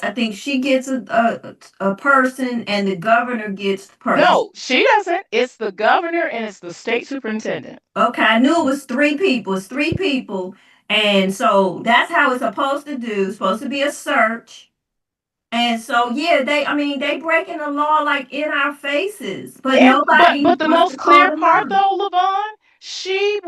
I think she gets a person, and the governor gets the person. No, she doesn't. It's the governor and it's the state superintendent. Okay, I knew it was three people. It's three people. And so that's how it's supposed to do. It's supposed to be a search. And so yeah, they breaking the law like in our faces. But And nobody but the wants most to call clear them part out. though, Levon, she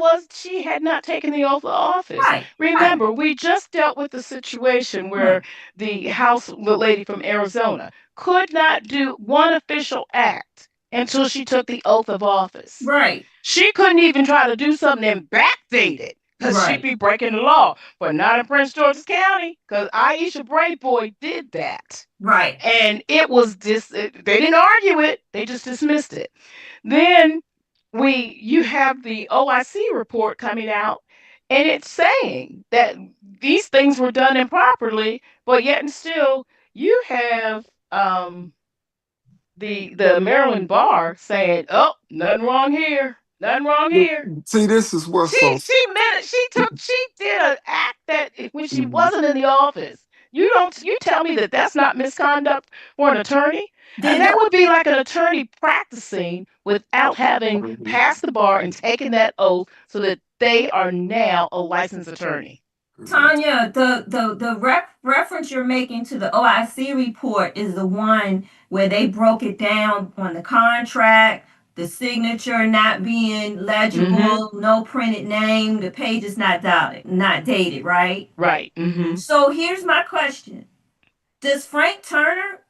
had not taken the oath of office. Right. Remember, we just dealt with the situation where Right. the lady from Arizona could not do one official act until she took the oath of office. Right. She couldn't even try to do something and backdate it because she'd Right. be breaking the law. But not in Prince George's County because Aisha Brave Boy did that. Right. And it was they didn't argue it, they just dismissed it. Then you have the OIC report coming out, and it's saying that these things were done improperly, but yet and still you have the Maryland bar saying, "Oh, nothing wrong here, nothing wrong here." See, this is what's so. She did an act that when she wasn't in the office. You tell me that that's not misconduct for an attorney? And that would be like an attorney practicing without having passed the bar and taken that oath so that they are now a licensed attorney. Tanya, the reference you're making to the OIC report is the one where they broke it down on the contract, the signature not being legible, no printed name, the page is not dated, right? Right. So here's my question. Does Frank Turner,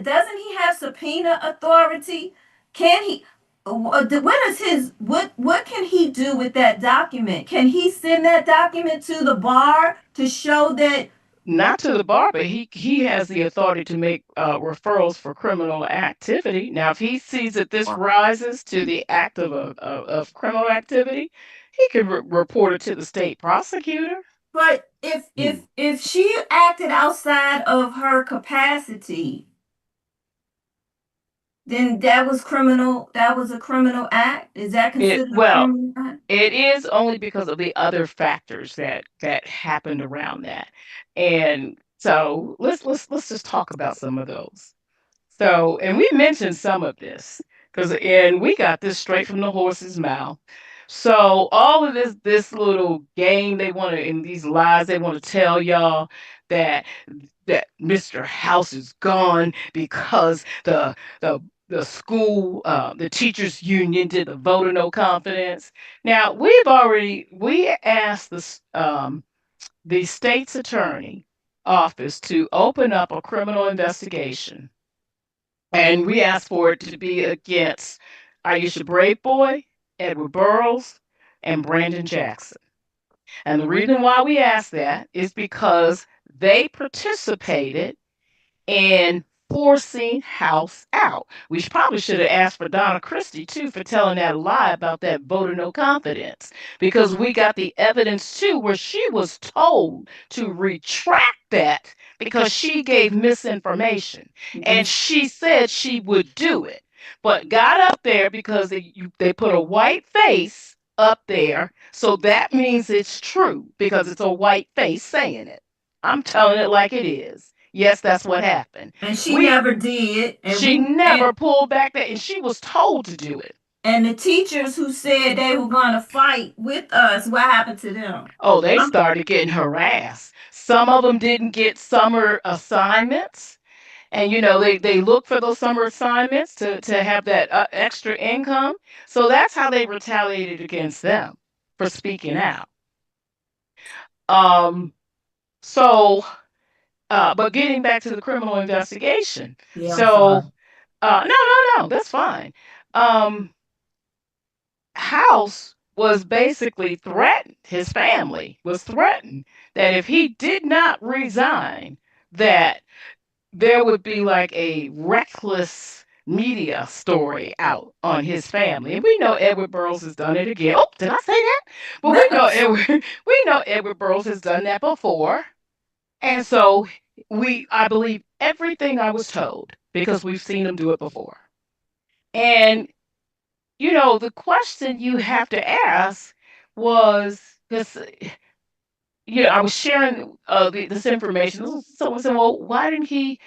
doesn't he have subpoena authority? Can he what can he do with that document? Can he send that document to the bar to show that? Not to the bar, but he has the authority to make referrals for criminal activity. Now, if he sees that this rises to the act of criminal activity, he can report it to the state prosecutor. But if she acted outside of her capacity, then that was criminal. That was a criminal act. Is that considered a criminal act? It is only because of the other factors that happened around that. And so let's just talk about some of those. So, and we mentioned some of this and we got this straight from the horse's mouth. So all of this little game they want to, in these lies they want to tell y'all that Mr. House is gone because the the school, the teachers union did the vote of no confidence. Now we asked the state's attorney office to open up a criminal investigation, and we asked for it to be against Aisha Braveboy, Edward Burrows, and Brandon Jackson. And the reason why we asked that is because they participated in forcing House out. We probably should have asked for Donna Christie too for telling that lie about that vote of no confidence, because we got the evidence too where she was told to retract that because she gave misinformation, and she said she would do it, but got up there because they put a white face up there, so that means it's true because it's a white face saying it. I'm telling it like it is. Yes, that's what happened. And she never did. She never pulled back that, and she was told to do it. And the teachers who said they were going to fight with us, what happened to them? Oh, they started getting harassed. Some of them didn't get summer assignments. And, they look for those summer assignments to have that extra income. So that's how they retaliated against them for speaking out. But getting back to the criminal investigation. Yeah, So, no, that's fine. House was basically threatened. His family was threatened that if he did not resign, that there would be like a reckless media story out on his family. And we know Edward Burrows has done it again. Oh, did I say that? But we know Edward Burrows has done that before. And so I believe everything I was told because we've seen him do it before. And, the question you have to ask was, because, I was sharing this information. Someone said, well, why didn't he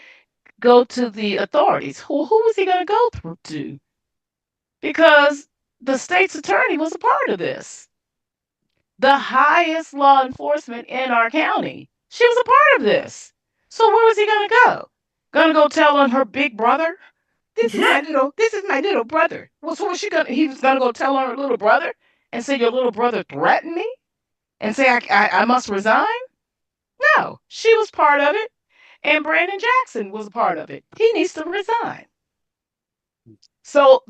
go to the authorities? Who was he going to go through to? Because the state's attorney was a part of this. The highest law enforcement in our county. She was a part of this. So where was he going to go? Going to go tell on her big brother? This is my little brother. Well, so he was going to go tell on her little brother and say, your little brother threatened me? And say, I must resign? No, she was part of it. And Brandon Jackson was a part of it. He needs to resign. So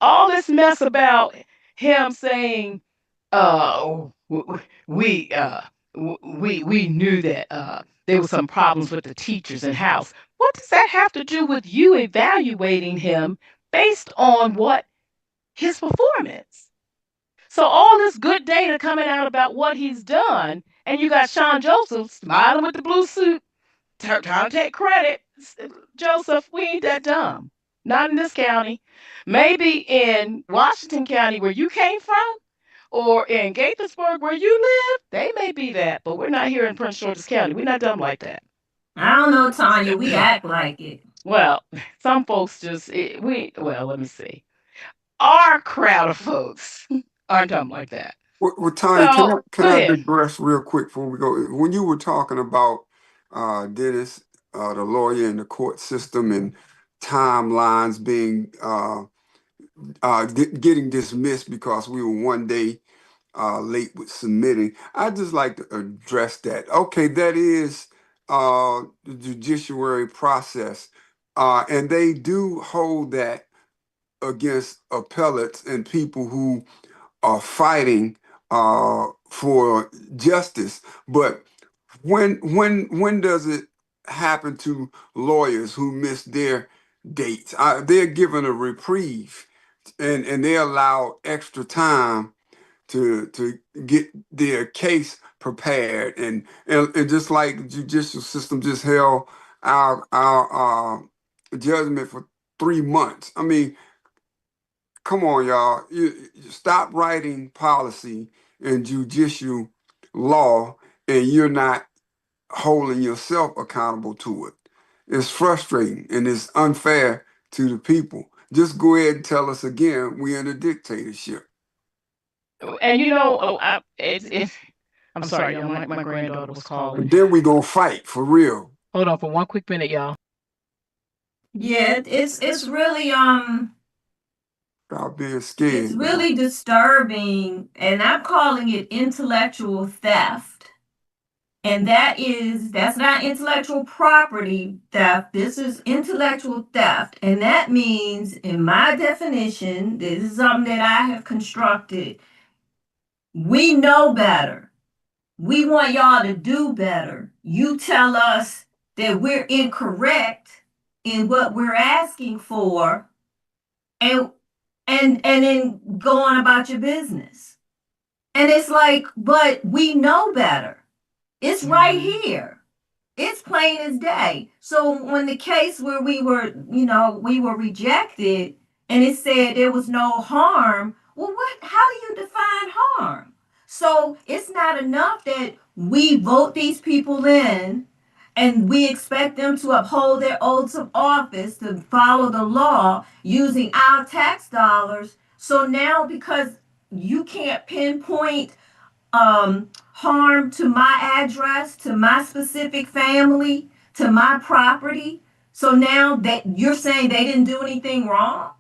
all this mess about him saying, we knew that there was some problems with the teachers in house. What does that have to do with you evaluating him based on what his performance? So all this good data coming out about what he's done, and you got Sean Joseph smiling with the blue suit, trying to take credit. Joseph, we ain't that dumb. Not in this county. Maybe in Washington County where you came from, or in Gaithersburg where you live, they may be that, but we're not here in Prince George's County. We're not dumb like that. I don't know, Tanya. We act like it. Well, some folks let me see. Our crowd of folks aren't dumb like that. Well, Tanya, So, can go I ahead. digress real quick before we go? When you were talking about Dennis, the lawyer in the court system, and timelines being getting dismissed because we were one day late with submitting, I'd just like to address that. Okay, that is the judiciary process, and they do hold that against appellates and people who are fighting for justice. But when does it happen to lawyers who miss their dates? They're given a reprieve, and they allow extra time to get their case prepared, and just like the judicial system just held our judgment for 3 months. I mean, come on, y'all. You stop writing policy and judicial law, and you're not holding yourself accountable to it. It's frustrating and it's unfair to the people. Just go ahead and tell us again, we're in a dictatorship. And I'm sorry, y'all, my granddaughter was calling. And then we're going to fight for real. Hold on for 1 quick minute, y'all. Yeah, it's really About being it's scared. really disturbing, and I'm calling it intellectual theft. And that's not intellectual property theft. This is intellectual theft. And that means, in my definition, this is something that I have constructed. We know better. We want y'all to do better. You tell us that we're incorrect in what we're asking for, and and then go on about your business. And it's like, but we know better. It's right here. It's plain as day. So when the case where we were rejected and it said there was no harm, well, how do you define harm? So it's not enough that we vote these people in and we expect them to uphold their oaths of office, to follow the law using our tax dollars. So now, because you can't pinpoint harm to my address, to my specific family, to my property. So now that you're saying they didn't do anything wrong.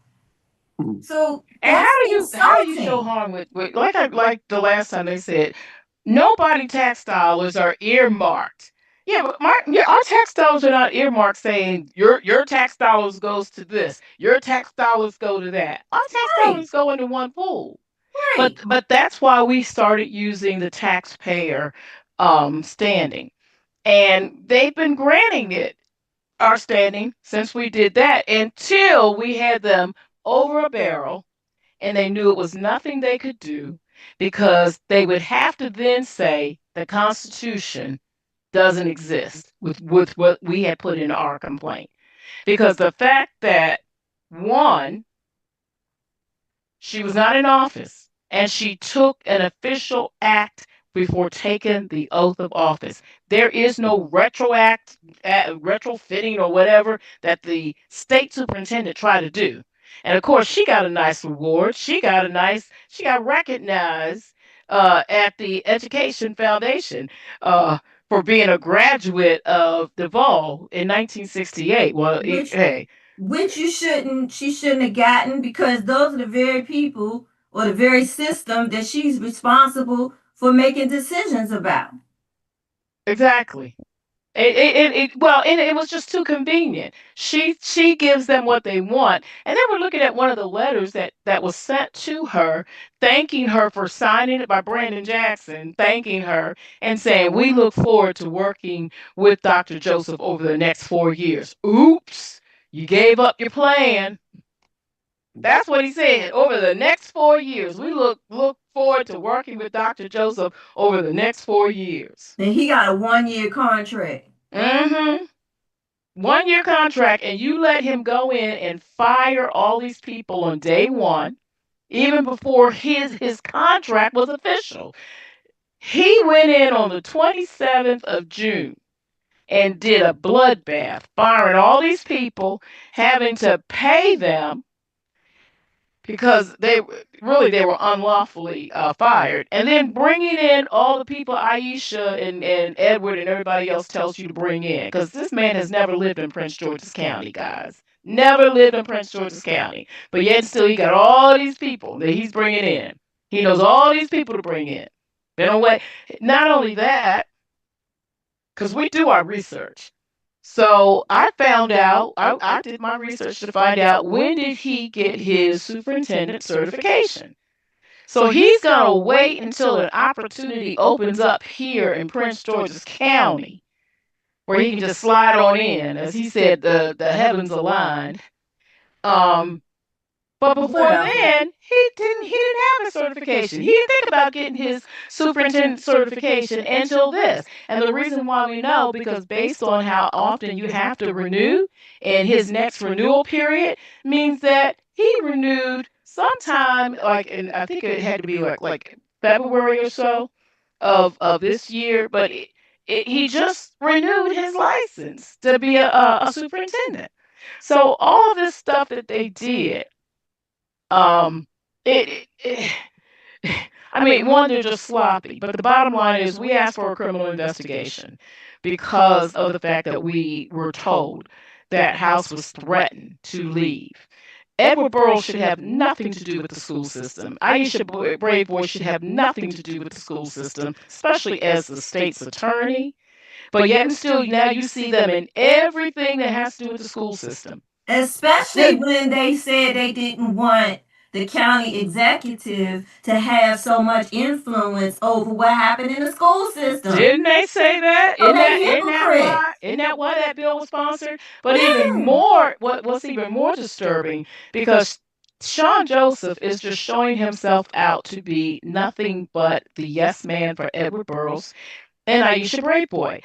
Hmm. So And that's how do you show insulting. harm with like the last time they said nobody tax dollars are earmarked. Yeah, but our tax dollars are not earmarked saying your tax dollars goes to this, your tax dollars go to that. Our tax Right, dollars go into one pool. right. But that's why we started using the taxpayer standing. And they've been granting it our standing since we did that until we had them over a barrel and they knew it was nothing they could do because they would have to then say the Constitution doesn't exist with what we had put in our complaint. Because the fact that, one, she was not in office and she took an official act before taking the oath of office. There is no retrofitting or whatever that the state superintendent tried to do. And of course, she got a nice reward. She got recognized at the Education Foundation for being a graduate of DeVal in 1968. Well, Which hey, she shouldn't have gotten, because those are the very people or the very system that she's responsible for making decisions about. exactly. Well, and it was just too convenient. She gives them what they want, and then we're looking at one of the letters that was sent to her, thanking her for signing it by Brandon Jackson, thanking her and saying we look forward to working with Dr. Joseph over the next 4 years. Oops, you gave up your plan. That's what he said. Over the next 4 years, we look forward to working with Dr. Joseph over the next 4 years. And he got a 1 year contract. Mm-hmm. 1 year contract, and you let him go in and fire all these people on day one, even before his contract was official. He went in on the 27th of June and did a bloodbath, firing all these people, having to pay them because they were unlawfully fired, and then bringing in all the people Aisha and Edward and everybody else tells you to bring in, because this man has never lived in Prince George's County, guys. Never lived in Prince George's County, but yet still he got all these people that he's bringing in. He knows all these people to bring in. You know what? Not only that, because we do our research. So I found out, I did my research to find out when did he get his superintendent certification. So he's going to wait until an opportunity opens up here in Prince George's County where he can just slide on in. As he said, the heavens aligned. Um, but before then, he didn't have a certification. He didn't think about getting his superintendent certification until this. And the reason why we know, because based on how often you have to renew, and his next renewal period means that he renewed sometime like, and I think it had to be like February or so of this year, but he just renewed his license to be a superintendent. So all of this stuff that they did, um, it I mean, one, they're just sloppy. But the bottom line is we asked for a criminal investigation because of the fact that we were told that house was threatened to leave. Edward Burrows should have nothing to do with the school system. Brave Boy should have nothing to do with the school system, especially as the state's attorney. But yet and still, now you see them in everything that has to do with the school system. Especially when they said they didn't want the county executive to have so much influence over what happened in the school system. Didn't they say that? So Isn't they that why that bill was sponsored? But Yeah. even more, what's even more disturbing, because Sean Joseph is just showing himself out to be nothing but the yes man for Edward Burrows and Aisha Brave Boy.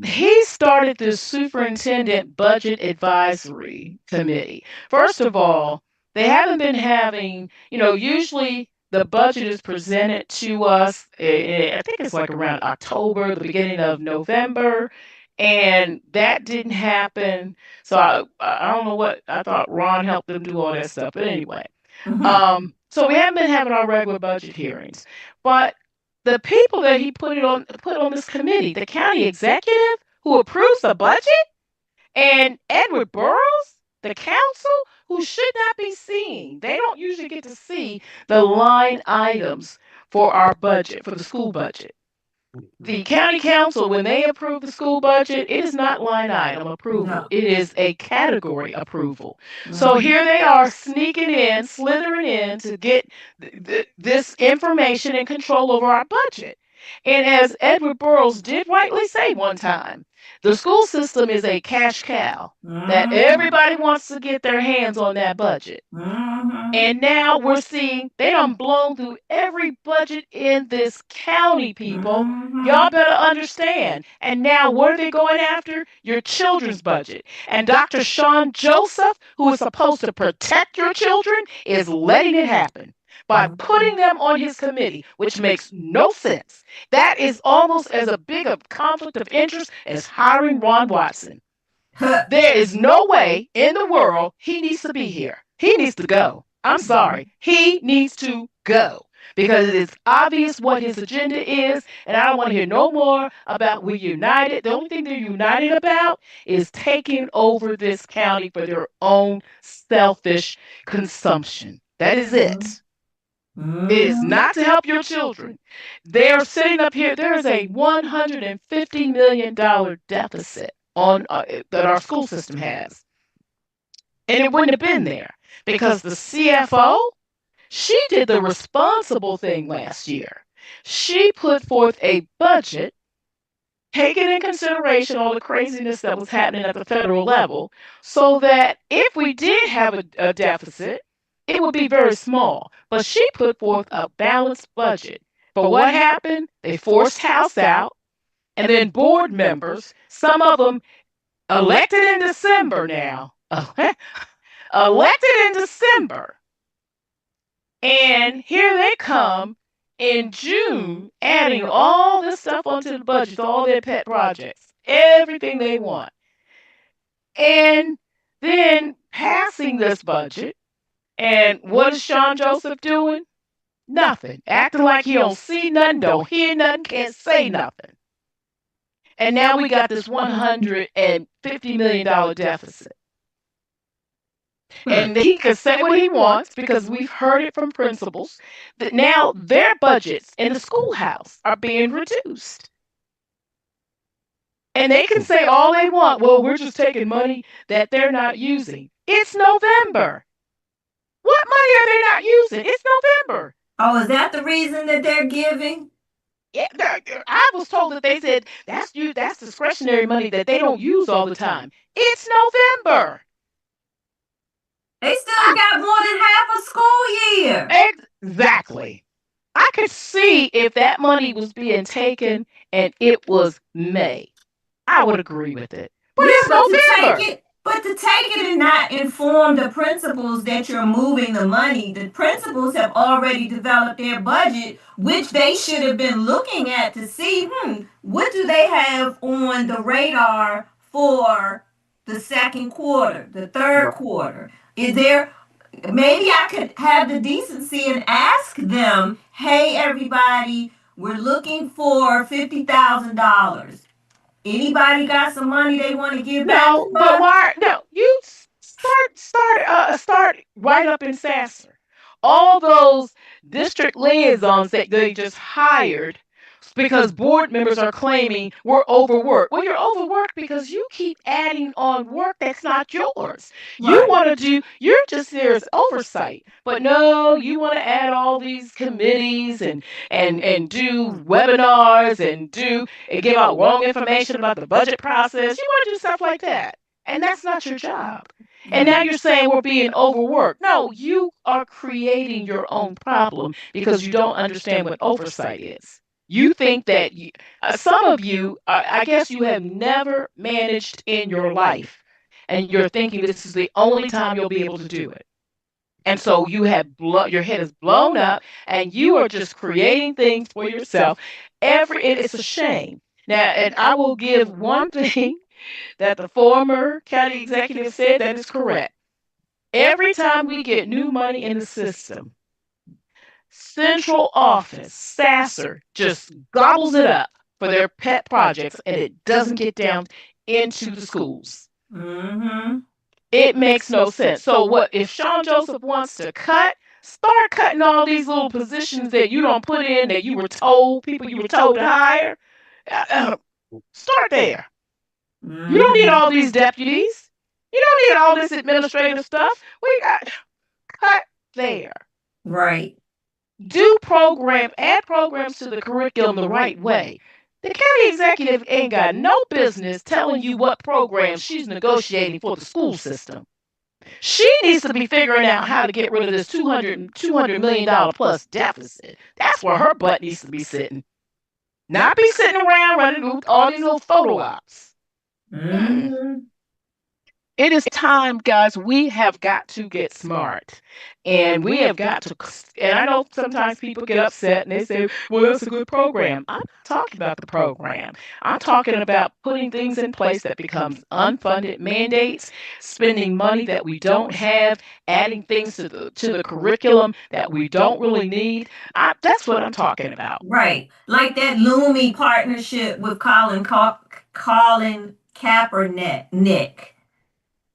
He started this superintendent budget advisory committee. First of all, they haven't been having, usually the budget is presented to us, I think it's like around October, the beginning of November, and that didn't happen. So I don't know what, I thought Ron helped them do all that stuff. But anyway, so we haven't been having our regular budget hearings. But the people that he put on this committee, the county executive who approves the budget, and Edward Burrows, the council, who should not be seeing. They don't usually get to see the line items for our budget, for the school budget. The county council, when they approve the school budget, it is not line item approval. No. It is a category approval. So here they are sneaking in, slithering in to get this information and control over our budget. And as Edward Burrows did rightly say one time, the school system is a cash cow that everybody wants to get their hands on that budget. And now we're seeing they done blown through every budget in this county, people. Y'all better understand. And now what are they going after? Your children's budget. And Dr. Sean Joseph, who is supposed to protect your children, is letting it happen by putting them on his committee, which makes no sense. That is almost as a big a conflict of interest as hiring Ron Watson. There is no way in the world he needs to be here. He needs to go. I'm sorry. He needs to go because it is obvious what his agenda is, and I don't want to hear no more about we're united. The only thing they're united about is taking over this county for their own selfish consumption. That is it. It is not to help your children. They are sitting up here. There is a $150 million deficit on that our school system has. And it wouldn't have been there because the CFO, she did the responsible thing last year. She put forth a budget, taking in consideration all the craziness that was happening at the federal level, so that if we did have a deficit, it would be very small. But she put forth a balanced budget. But what happened? They forced House out, and then board members, some of them elected in December now, elected in December, and here they come in June adding all this stuff onto the budget, all their pet projects, everything they want, and then passing this budget. And what is Sean Joseph doing? Nothing. Acting like he don't see nothing, don't hear nothing, can't say nothing. And now we got this $150 million deficit. And he can say what he wants because we've heard it from principals that now their budgets in the schoolhouse are being reduced. And they can say all they want. Well, we're just taking money that they're not using. It's November. What money are they not using? It's November. Oh, is that the reason that they're giving? Yeah, I was told that they said that's discretionary money that they don't use all the time. It's November. They still got more than half a school year. Exactly. I could see if that money was being taken and it was May. I would agree with it. But it's November. But to take it and not inform the principals that you're moving the money, the principals have already developed their budget, which they should have been looking at to see, what do they have on the radar for the second quarter, the third quarter? Is there, maybe I could have the decency and ask them, hey, everybody, we're looking for $50,000. Anybody got some money they want to give back No, to but us? why? No, you start right up in Sasser. All those district liaisons that they just hired because board members are claiming we're overworked. Well, you're overworked because you keep adding on work that's not yours. You Right. want to do, you're just there as oversight, but no, you want to add all these committees and do webinars and do and give out wrong information about the budget process. You want to do stuff like that. And that's not your job. And now you're saying we're being overworked. No, you are creating your own problem because you don't understand what oversight is. You think that some of you, I guess you have never managed in your life, and you're thinking this is the only time you'll be able to do it. And so you have your head is blown up, and you are just creating things for yourself. It's a shame. Now, and I will give one thing that the former county executive said that is correct. Every time we get new money in the system, central office, Sasser, just gobbles it up for their pet projects, and it doesn't get down into the schools. Mm-hmm. It makes no sense. So what if Sean Joseph wants to cut? Start cutting all these little positions that you don't put in that you were told people you were told to hire. Uh, Start there. You don't need all these deputies. You don't need all this administrative stuff. We got cut there. Right. Add programs to the curriculum the right way. The county executive ain't got no business telling you what programs she's negotiating for the school system. She needs to be figuring out how to get rid of this $200 million plus deficit. That's where her butt needs to be sitting. Not be sitting around running all these little photo ops. Mm-hmm. It is time, guys. We have got to get smart. And we have got to, and I know sometimes people get upset and they say, well, that's a good program. I'm not talking about the program. I'm talking about putting things in place that becomes unfunded mandates, spending money that we don't have, adding things to the curriculum that we don't really need. That's what I'm talking about. Right. Like that Lumi partnership with Colin Kaepernick. Nick.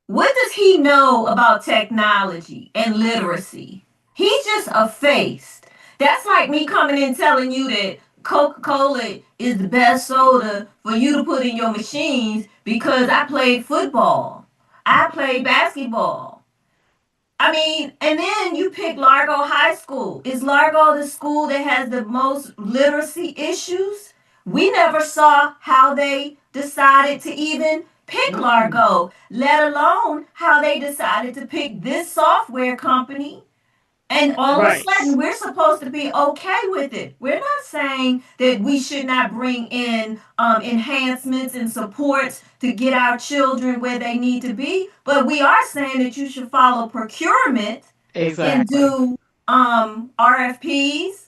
What does he know about technology and literacy? He's just a face. That's like me coming in telling you that Coca-Cola is the best soda for you to put in your machines because I played football. I played basketball. I mean, and then you pick Largo High School. Is Largo the school that has the most literacy issues? We never saw how they decided to even pick Largo, let alone how they decided to pick this software company. And all of a sudden, we're supposed to be okay with it. We're not saying that we should not bring in enhancements and supports to get our children where they need to be, but we are saying that you should follow procurement and do RFPs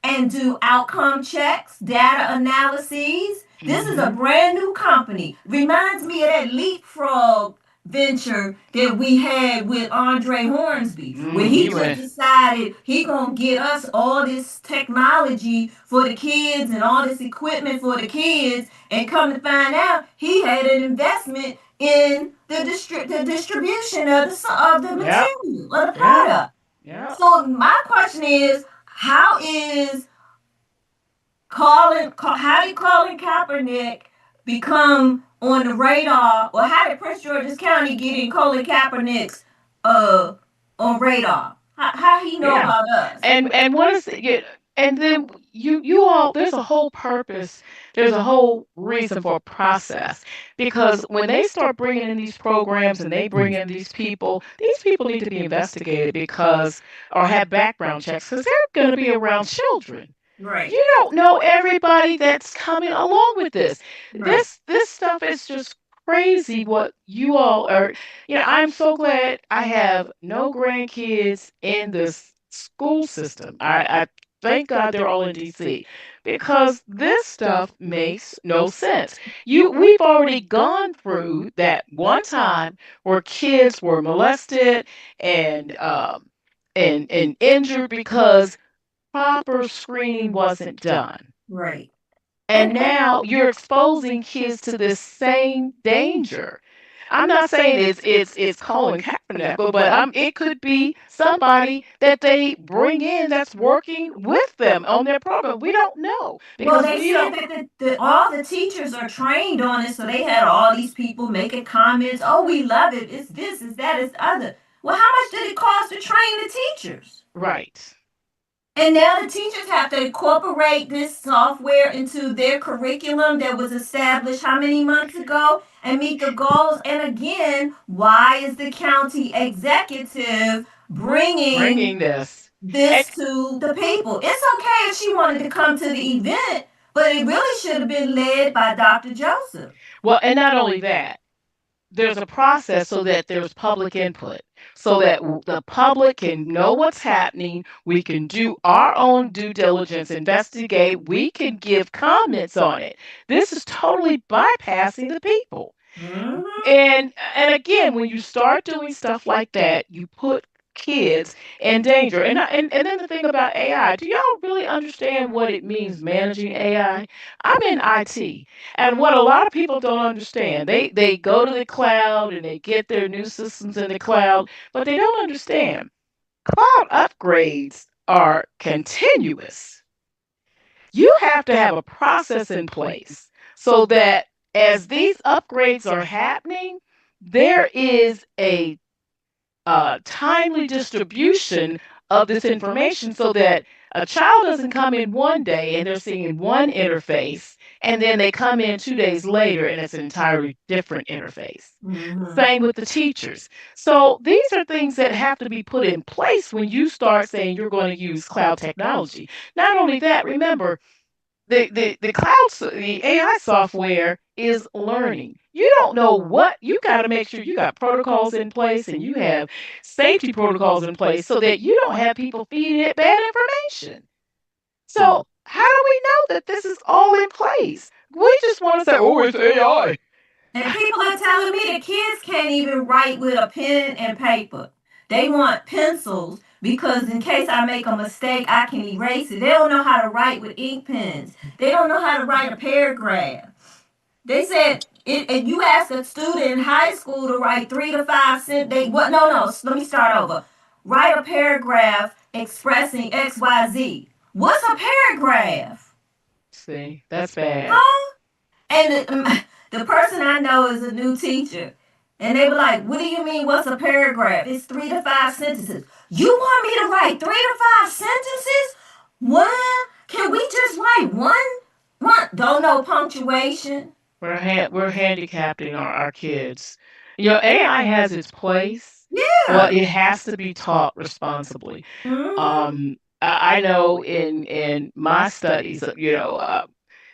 and do outcome checks, data analyses. This is a brand new company. Reminds me of that Leapfrog venture that we had with Andre Hornsby, where he just decided he gonna get us all this technology for the kids and all this equipment for the kids, and come to find out he had an investment in the distribution of the material of the product. Yeah. So my question is, how did Colin Kaepernick become on the radar, or how did Prince George's County get in Colin Kaepernick's on radar? How he know about us? And what is it? And then you all, there's a whole purpose, there's a whole reason for a process, because when they start bringing in these programs and they bring in these people need to be investigated because, or have background checks, because they're going to be around children. Right. You don't know everybody that's coming along with this. Right. This stuff is just crazy what you all are. I'm so glad I have no grandkids in this school system. I thank God they're all in DC, because this stuff makes no sense. We've already gone through that one time where kids were molested and injured because proper screening wasn't done. Right. And now you're exposing kids to this same danger. I'm not saying it's Colin Kaepernick, but it could be somebody that they bring in that's working with them on their program. We don't know Well, because they we said don't. that all the teachers are trained on it, so they had all these people making comments. Oh, we love it. It's this, it's that, it's the other. Well, how much did it cost to train the teachers? Right. And now the teachers have to incorporate this software into their curriculum that was established how many months ago and meet the goals. And again, why is the county executive bringing Bringing this. this to the people? It's okay if she wanted to come to the event, but it really should have been led by Dr. Joseph. Well, and not only that, there's a process so that there's public input, so that the public can know what's happening. We can do our own due diligence, investigate. We can give comments on it. This is totally bypassing the people. Mhm. And again, when you start doing stuff like that, you put kids in danger. And then the thing about AI, do y'all really understand what it means managing AI? I'm in IT, and what a lot of people don't understand, they go to the cloud and they get their new systems in the cloud, but they don't understand cloud upgrades are continuous. You have to have a process in place so that as these upgrades are happening, there is a timely distribution of this information so that a child doesn't come in one day and they're seeing one interface, and then they come in 2 days later and it's an entirely different interface. Mhm. Same with the teachers. So these are things that have to be put in place when you start saying you're going to use cloud technology. Not only that, remember, the AI software is learning. You don't know what you got to make sure you got protocols in place and you have safety protocols in place so that you don't have people feeding it bad information. So how do we know that this is all in place? We just want to say, oh, it's AI. And people are telling me that kids can't even write with a pen and paper. They want pencils because in case I make a mistake, I can erase it. They don't know how to write with ink pens. They don't know how to write a paragraph. They said if you ask a student in high school to write 3 to 5 sentences, they what? No. Let me start over. Write a paragraph expressing X, Y, Z. What's a paragraph? See, that's bad. Huh? And the person I know is a new teacher. And they were like, what do you mean, what's a paragraph? It's 3 to 5 sentences. You want me to write 3 to 5 sentences? What? Can we just write one? Don't know punctuation. We're handicapping our kids. You know, AI has its place, Yeah. but it has to be taught responsibly. Mm-hmm. I know in my studies,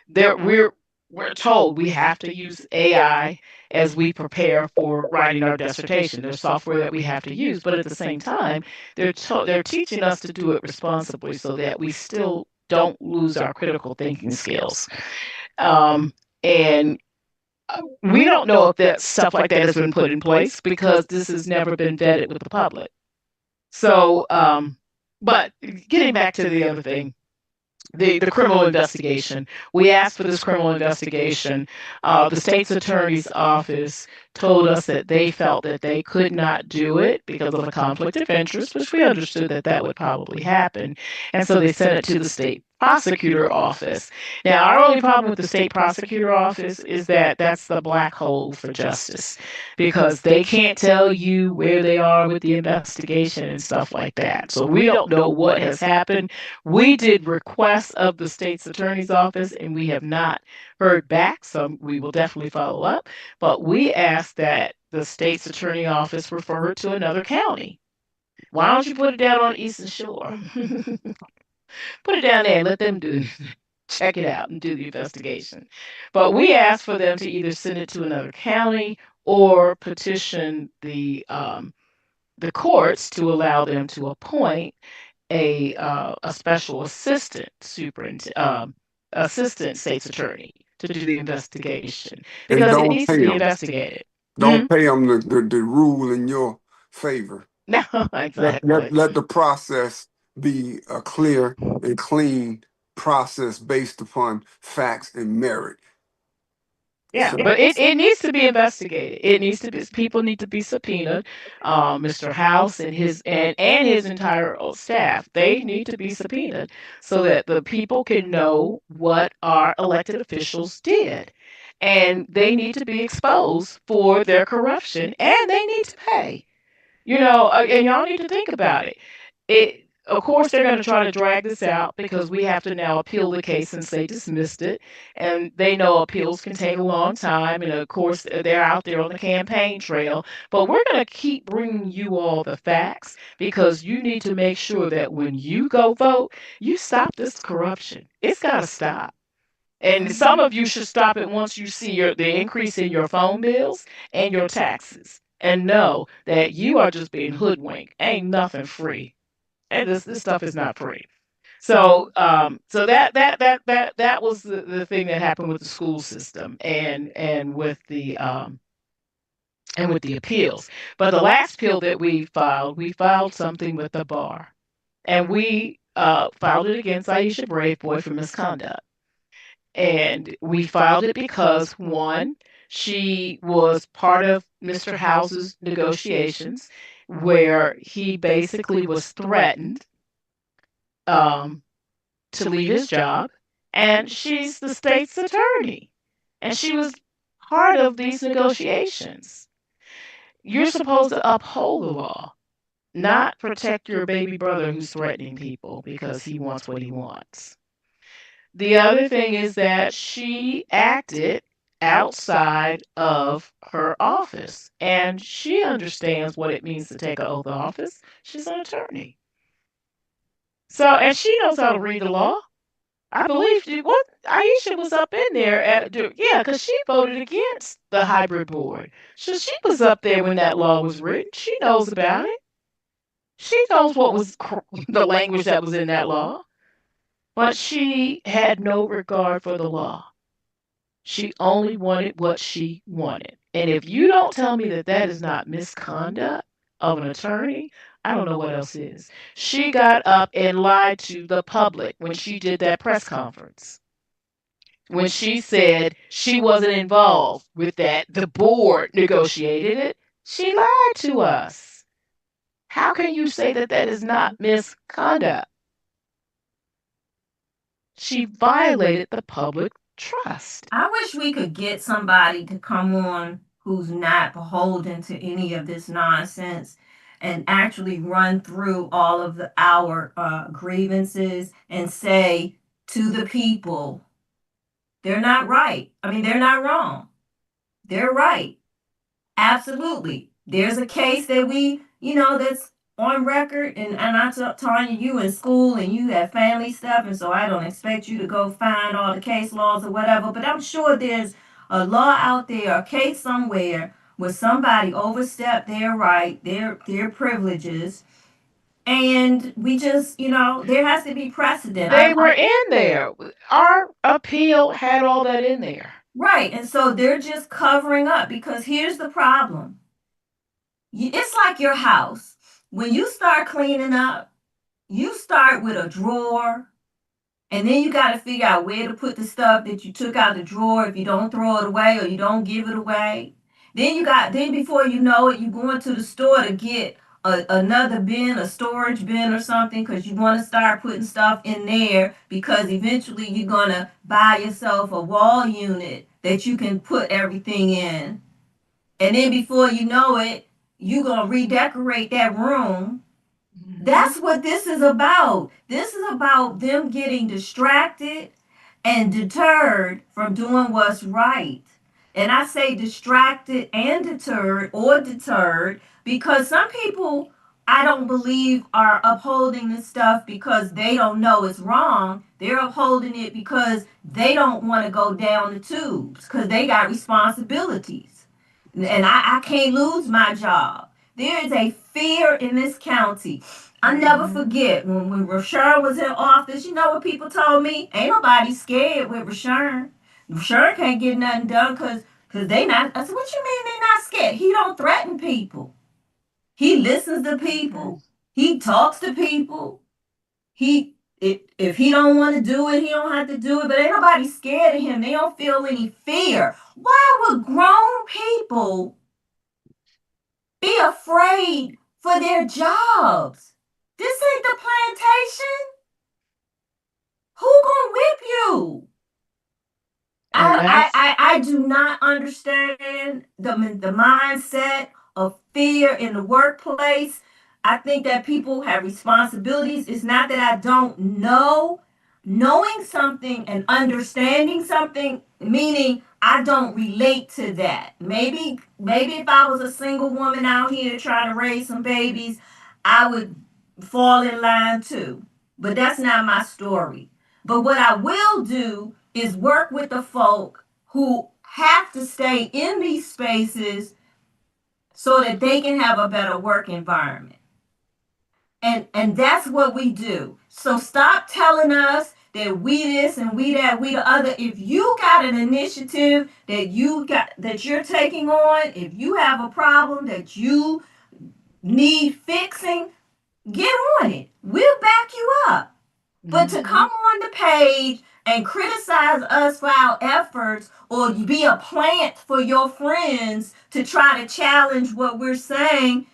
there we're told we have to use AI as we prepare for writing our dissertation. There's software that we have to use, but at the same time, they're teaching us to do it responsibly so that we still don't lose our critical thinking skills. And we don't know if that stuff like that has been put in place because this has never been vetted with the public. So, but getting back to the other thing, the criminal investigation. We asked for this criminal investigation. The state's attorney's office told us that they felt that they could not do it because of a conflict of interest, which we understood that that would probably happen. And so they sent it to the state prosecutor office. Now, our only problem with the state prosecutor office is that that's the black hole for justice because they can't tell you where they are with the investigation and stuff like that. So we don't know what has happened. We did requests of the state's attorney's office and we have not heard back. So we will definitely follow up. But we asked that the state's attorney office refer it to another county. Why don't you put it down on Eastern Shore? Put it down there and let them check it out and do the investigation. But we asked for them to either send it to another county or petition the courts to allow them to appoint a special assistant state's attorney to do the investigation And because it don't needs to pay be them. investigated. Don't pay them the rule in your favor. No, Let exactly. the process be clear and clean process based upon facts and merit. Yeah, So but it needs to be investigated. It needs to be people need to be subpoenaed. Mr. House and his entire staff, they need to be subpoenaed so that the people can know what our elected officials did. And they need to be exposed for their corruption and they need to pay. And y'all need to think about it. Of course, they're going to try to drag this out because we have to now appeal the case since they dismissed it, and they know appeals can take a long time. And of course, they're out there on the campaign trail. But we're going to keep bringing you all the facts because you need to make sure that when you go vote, you stop this corruption. It's got to stop. And some of you should stop it once you see the increase in your phone bills and your taxes, and know that you are just being hoodwinked. Ain't nothing free, and this stuff is not free. So that was the thing that happened with the school system and with the appeals. But the last appeal that we filed something with the bar, and we filed it against Aisha Braveboy for misconduct. And we filed it because one, she was part of Mr. House's negotiations where he basically was threatened um, to leave his job. And she's the state's attorney. And she was part of these negotiations. You're supposed to uphold the law, not protect your baby brother who's threatening people because he wants what he wants. The other thing is that she acted outside of her office and she understands what it means to take an oath of office. She's an attorney. And she knows how to read the law. I believe Aisha was up in there because she voted against the hybrid board. So she was up there when that law was written. She knows about it. She knows what was the language that was in that law. But she had no regard for the law. She only wanted what she wanted. And if you don't tell me that that is not misconduct of an attorney, I don't know what else is. She got up and lied to the public when she did that press conference. When she said she wasn't involved with that, the board negotiated it, she lied to us. How can you say that that is not misconduct? She violated the public trust. I wish we could get somebody to come on who's not beholden to any of this nonsense and actually run through all of our grievances and say to the people, they're not right. I mean, they're not wrong. They're right. Absolutely. There's a case that that's on record, and I'm telling you in school and you have family stuff, and so I don't expect you to go find all the case laws or whatever, but I'm sure there's a law out there, a case somewhere where somebody overstepped their right, their privileges, and we just, there has to be precedent. They were in there. Our appeal had all that in there. Right, and so they're just covering up because here's the problem. It's like your house. When you start cleaning up, you start with a drawer, and then you got to figure out where to put the stuff that you took out the drawer if you don't throw it away or you don't give it away. Then before you know it, you're going to the store to get another bin, a storage bin or something, because you want to start putting stuff in there because eventually you're going to buy yourself a wall unit that you can put everything in. And then before you know it, you're going to redecorate that room. That's what this is about. This is about them getting distracted and deterred from doing what's right. And I say distracted and deterred because some people, I don't believe, are upholding this stuff because they don't know it's wrong. They're upholding it because they don't want to go down the tubes because they got responsibilities. And I can't lose my job. There is a fear in this county. I never forget when Rashern was in office, you know what people told me? Ain't nobody scared with Rashern. Rashern can't get nothing done because they not. I said, what you mean they not scared? He don't threaten people. He listens to people. He talks to people. He If he don't want to do it, he don't have to do it. But ain't nobody scared of him. They don't feel any fear. Why would grown people be afraid for their jobs? This ain't the plantation. Who gonna whip you? I do not understand the mindset of fear in the workplace. I think that people have responsibilities. It's not that I don't know. Knowing something and understanding something, meaning I don't relate to that. Maybe if I was a single woman out here trying to raise some babies, I would fall in line too. But that's not my story. But what I will do is work with the folk who have to stay in these spaces so that they can have a better work environment. And that's what we do. So stop telling us that we this and we that, we the other. If you got an initiative that you're taking on, if you have a problem that you need fixing, get on it. We'll back you up. But to come on the page and criticize us for our efforts or be a plant for your friends to try to challenge what we're saying,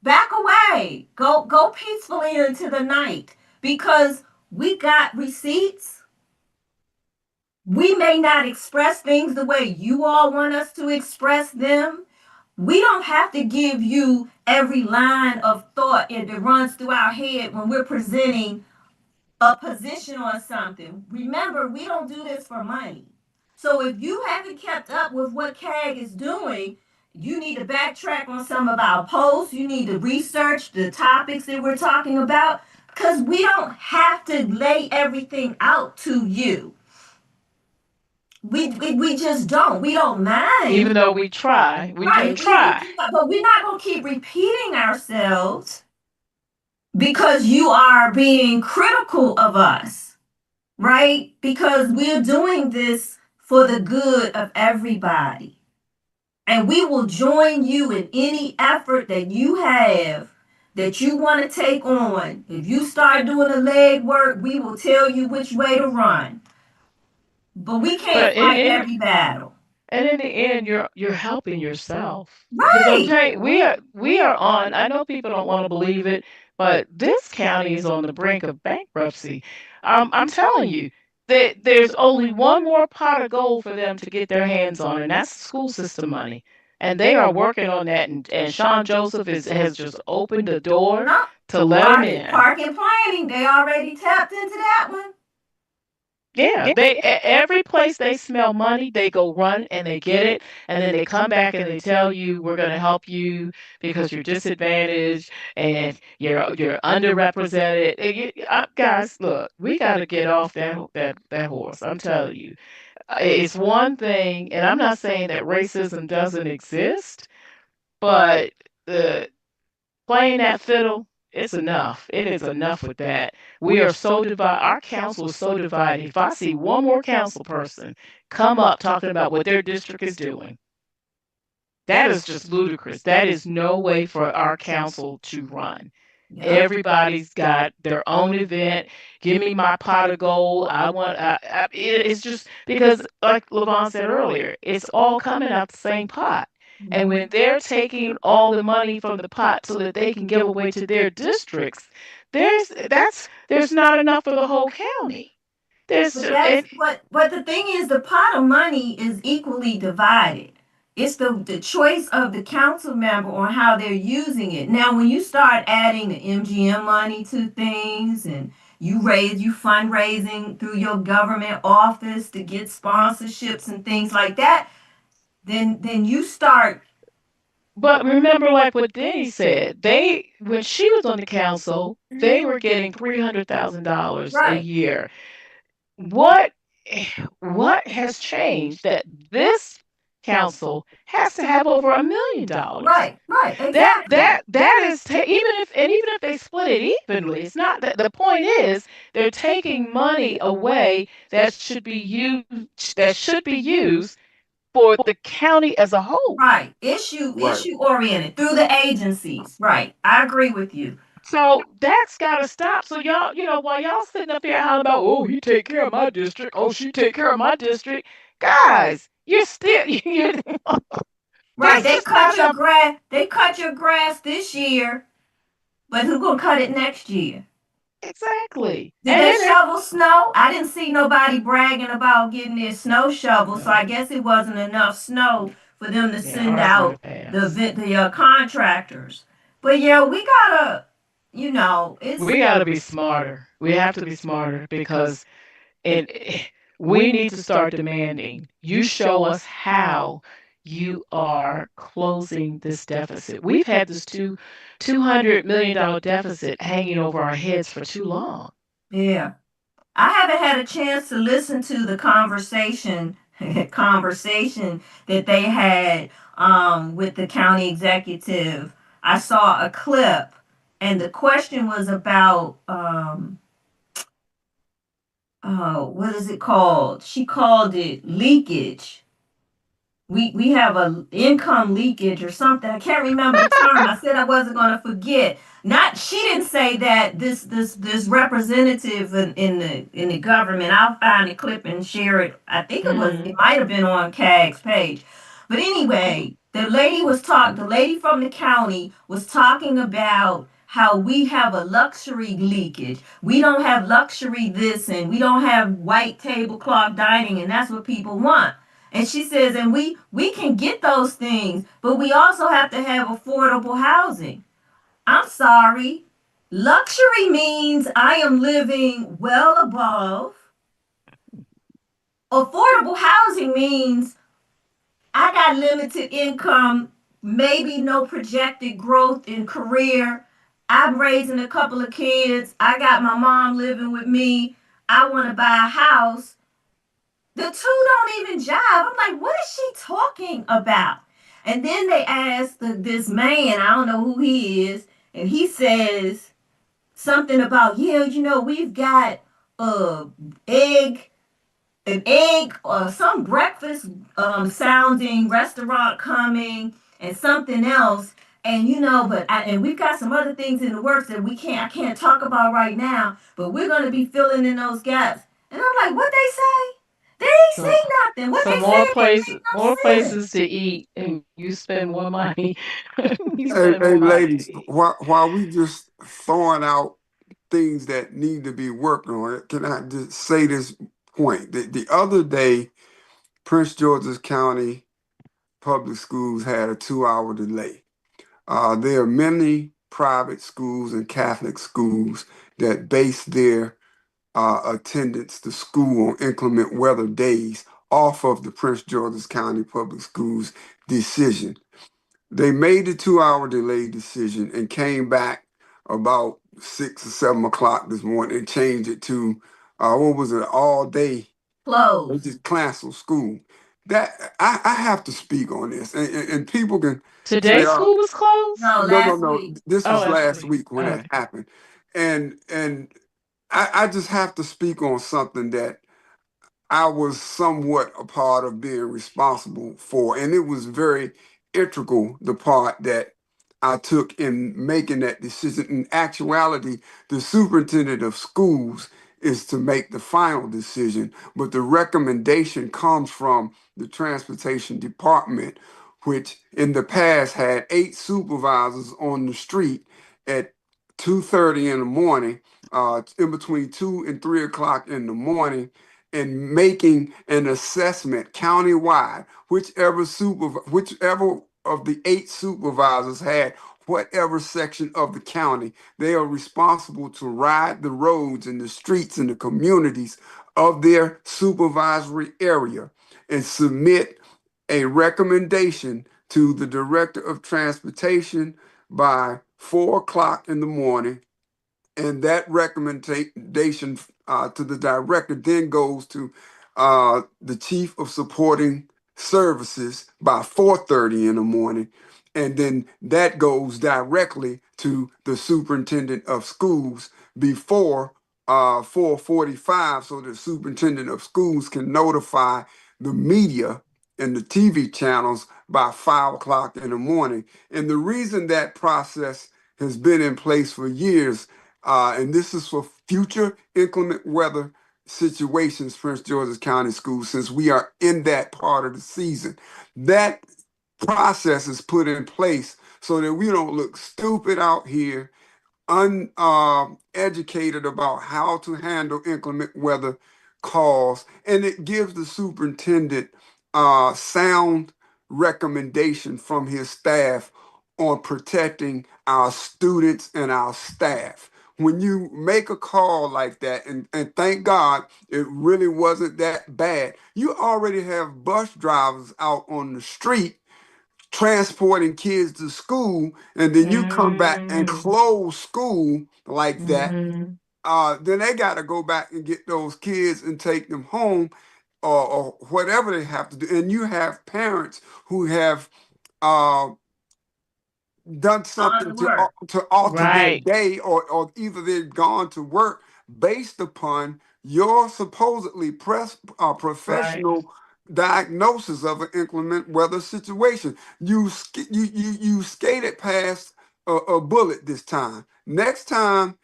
back away. Go peacefully into the night because we got receipts. We may not express things the way you all want us to express them. We don't have to give you every line of thought that runs through our head when we're presenting a position on something. Remember, we don't do this for money. So if you haven't kept up with what CAG is doing, you need to backtrack on some of our posts. You need to research the topics that we're talking about because we don't have to lay everything out to you. We just don't. We don't mind. Even though we try, we do try. But we're not going to keep repeating ourselves because you are being critical of us, right? Because we're doing this for the good of everybody. And we will join you in any effort that you have that you want to take on. If you start doing the leg work, we will tell you which way to run. But we can't fight every battle. And in the end, you're helping yourself. Right. We are on. I know people don't want to believe it, but this county is on the brink of bankruptcy. I'm telling you that there's only one more pot of gold for them to get their hands on, and that's school system money. And they are working on that. And Sean Joseph has just opened the door to let them in. Park and planning, they already tapped into that one. Yeah, every place they smell money, they go run and they get it, and then they come back and they tell you we're going to help you because you're disadvantaged and you're underrepresented. Guys, look, we got to get off that horse. I'm telling you, it's one thing, and I'm not saying that racism doesn't exist, but playing that fiddle. It's enough. It is enough with that. We are so divided. Our council is so divided. If I see one more council person come up talking about what their district is doing, that is just ludicrous. That is no way for our council to run. Yeah. Everybody's got their own event. Give me my pot of gold. It's just because, like LaVon said earlier, it's all coming out the same pot. And when they're taking all the money from the pot so that they can give away to their districts, there's not enough for the whole county. But the thing is, the pot of money is equally divided. It's the choice of the council member on how they're using it. Now, when you start adding the MGM money to things and you fundraising through your government office to get sponsorships and things like that, then you start. But remember, like what Denny said, when she was on the council, they were getting $300,000 a year. What has changed that this council has to have over $1 million? Right, exactly. That is even if they split it evenly, it's not that. The point is they're taking money away that should be used for the county as a whole. Right. Issue oriented through the agencies. Right. I agree with you. So that's got to stop. So y'all, while y'all sitting up here hollering about, oh, he take care of my district, oh, she take care of my district, guys, you're still, Right. that's just not a They cut your grass this year, but who gonna cut it next year? exactly. Did And they then shovel snow? I didn't see nobody bragging about getting their snow shovel, so no, I guess it wasn't enough snow for them to yeah, send ours would out have passed. the contractors. But yeah, we gotta, it's We got to be smarter. We have to be smarter because and we need to start demanding you show us how you are closing this deficit. We've had this $200 million deficit hanging over our heads for too long. yeah. I haven't had a chance to listen to the conversation that they had with the county executive. I saw a clip, and the question was about what is it called? She called it leakage. We have a income leakage or something. I can't remember the term. I said I wasn't going to forget. Not she didn't say that this representative in the government. I'll find the clip and share it. I think it Hmm. might have been on CAG's page. But anyway, the lady from the county was talking about how we have a luxury leakage. We don't have luxury this and we don't have white tablecloth dining and that's what people want. And she says, and we can get those things, but we also have to have affordable housing. I'm sorry. Luxury means I am living well above. Affordable housing means I got limited income, maybe no projected growth in career. I'm raising a couple of kids. I got my mom living with me. I want to buy a house. The two don't even jive. I'm like, what is she talking about? And then they ask this man, I don't know who he is, and he says something about, yeah, we've got uh egg an egg or some breakfast sounding restaurant coming and something else. And and we've got some other things in the works that I can't talk about right now, but we're gonna be filling in those gaps. And I'm like, what they say? They ain't So, say nothing. What so they say more didn't places, make more no places sense. to eat, and you spend more money. You Hey, spend hey, more money to ladies, eat. while we just throwing out things that need to be worked on, can I just say this point? The other day, Prince George's County Public Schools had a 2-hour delay. There are many private schools and Catholic schools that base their attendance to school on inclement weather days off of the Prince George's County Public Schools decision. They made the 2-hour delay decision and came back about 6 or 7 o'clock this morning and changed it to what was it, all day. They Closed. just cancel school. That I have to speak on this, and people can say, Today's school was closed? No, no, no, last no. week. This Oh, was last last week. week when that Okay. happened, and I just have to speak on something that I was somewhat a part of being responsible for, and it was very integral, the part that I took in making that decision. In actuality, the superintendent of schools is to make the final decision, but the recommendation comes from the transportation department, which in the past had 8 supervisors on the street at 2:30 in the morning, in between 2 and 3 o'clock in the morning, and making an assessment countywide. Whichever of the 8 supervisors had whatever section of the county, they are responsible to ride the roads and the streets and the communities of their supervisory area and submit a recommendation to the director of transportation by 4 o'clock in the morning, and that recommendation to the director then goes to the chief of supporting services by 4:30 in the morning, and then that goes directly to the superintendent of schools before 4:45, so the superintendent of schools can notify the media and the TV channels by 5 o'clock in the morning. And the reason that process has been in place for years, and this is for future inclement weather situations, Prince George's County Schools, since we are in that part of the season. That process is put in place so that we don't look stupid out here, uneducated about how to handle inclement weather calls, and it gives the superintendent sound recommendation from his staff on protecting our students and our staff. When you make a call like that, and thank God it really wasn't that bad, you already have bus drivers out on the street transporting kids to school, and then you come back and close school like that, then they got to go back and get those kids and take them home, or whatever they have to do. And you have parents who have uh, done something to alter their Right. day, or either they've gone to work based upon your supposedly Right. professional diagnosis of an inclement weather situation. You skated past a bullet this time. Next time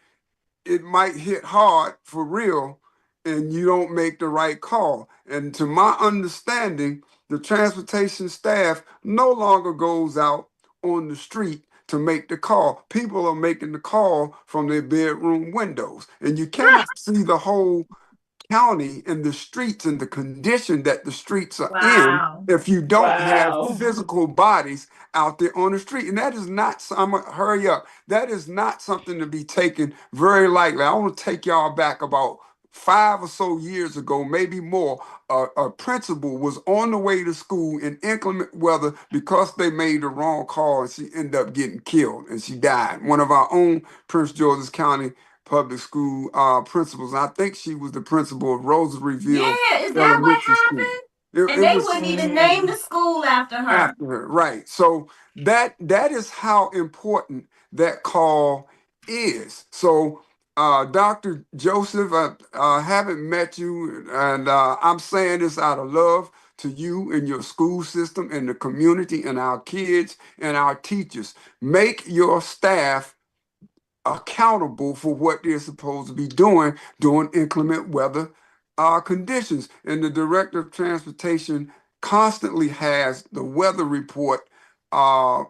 it might hit hard for real, and you don't make the right call. And to my understanding, the transportation staff no longer goes out on the street to make the call. People are making the call from their bedroom windows, and you cannot see the whole county and the streets and the condition that the streets are in Wow. if you don't have Wow. physical bodies out there on the street. And that is not, I'm gonna hurry up. That is not something to be taken very lightly. I want to take y'all back about 5 or so years ago, maybe more. A principal was on the way to school in inclement weather because they made the wrong call, and she ended up getting killed, and she died. One of our own Prince George's County public school principals. I think she was the principal of Rosaryville Yeah, is that what Elementary School. happened? It And they was wouldn't even name the school after her. after her, right? So that is how important that call is. So, Dr. Joseph, I haven't met you, and I'm saying this out of love to you and your school system and the community and our kids and our teachers. Make your staff accountable for what they're supposed to be doing during inclement weather conditions. And the director of transportation constantly has the weather report on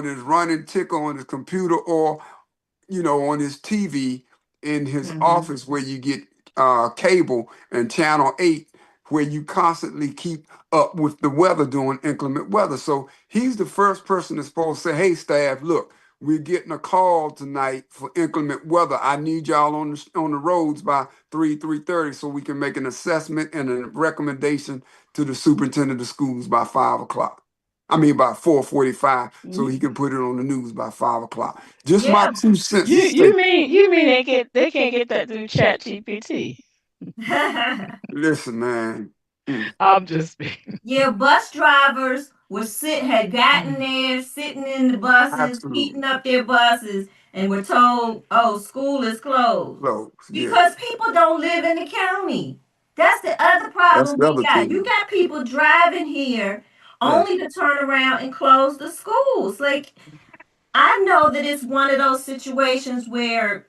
his running ticker on his computer, or on his TV in his office, where you get cable and channel 8, where you constantly keep up with the weather during inclement weather. So he's the first person that's supposed to say, hey, staff, look, we're getting a call tonight for inclement weather. I need y'all on the roads by 3:30 so we can make an assessment and a recommendation to the superintendent of schools by 5 o'clock. I mean by 4:45, so he can put it on the news by 5 o'clock. Just my Yeah. 2 cents. You mean they can't get that through Chat GPT? Listen, man. I'm just being Yeah, bus drivers had gotten there, sitting in the buses, Absolutely. heating up their buses, and were told, "Oh, school is closed." Close. Yeah. Because people don't live in the county. That's the other That's problem the we other got. thing. You got people driving here Yeah. only to turn around and close the schools. Like, I know that it's one of those situations where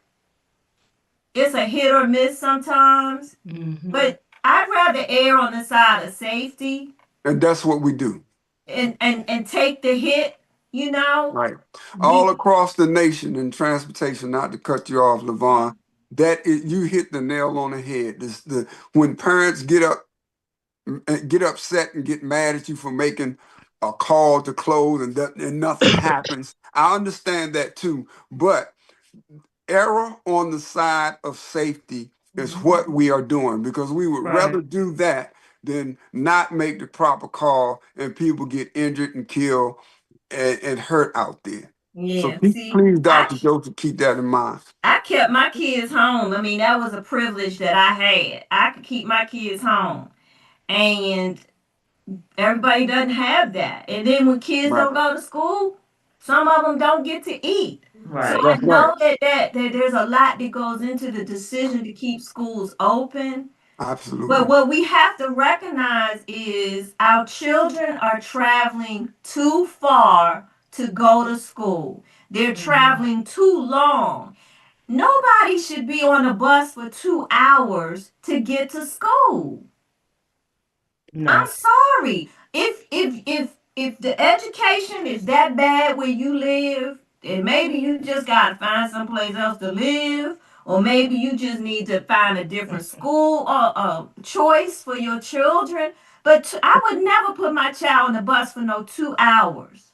it's a hit or miss sometimes, but I'd rather err on the side of safety And that's what we do. and take the hit, Right. All across the nation in transportation, not to cut you off, LaVon, you hit the nail on the head. When parents get upset and get mad at you for making a call to close, and nothing happens. I understand that too, but error on the side of safety is what we are doing, because we would rather do that than not make the proper call and people get injured and killed and hurt out there. So Yeah, please, Dr. Joseph, keep that in mind. I kept my kids home. I mean, that was a privilege that I had. I could keep my kids home. And everybody doesn't have that. And then when kids Right. don't go to school, some of them don't get to eat. So I That's know right. that there's a lot that goes into the decision to keep schools open. Absolutely. But what we have to recognize is our children are traveling too far to go to school. They're traveling too long. Nobody should be on a bus for 2 hours to get to school. I'm No. sorry. If the education is that bad where you live, then maybe you just gotta find someplace else to live, or maybe you just need to find a different school or choice for your children. But I would never put my child on the bus for no 2 hours.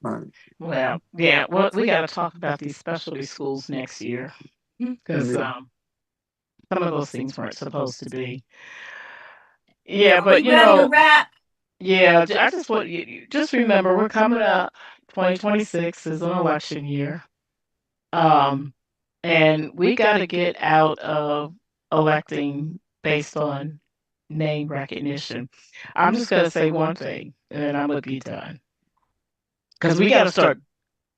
Right. Well, yeah, well, we got to talk about these specialty schools next year because Yeah. some of those things weren't supposed to be. Yeah, Are we but ready to wrap? yeah, I just want you just remember we're coming up. 2026 is an election year. Um, and we got to get out of electing based on name recognition. I'm just going to say one thing and then I'm going to be done. Because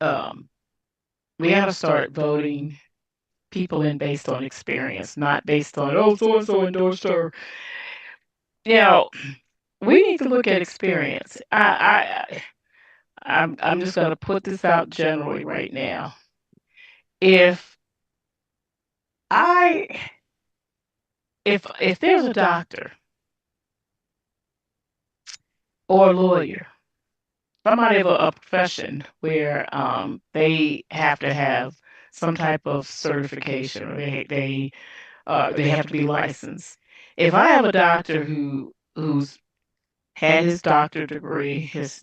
um we got to start voting people in based on experience, not based on oh so and so endorsed her. You know, we need to look at experience. I'm just going to put this out generally right now. If I if there's a doctor or a lawyer, somebody of a profession where they have to have some type of certification or they have to be licensed. If I have a doctor who's had his doctorate degree his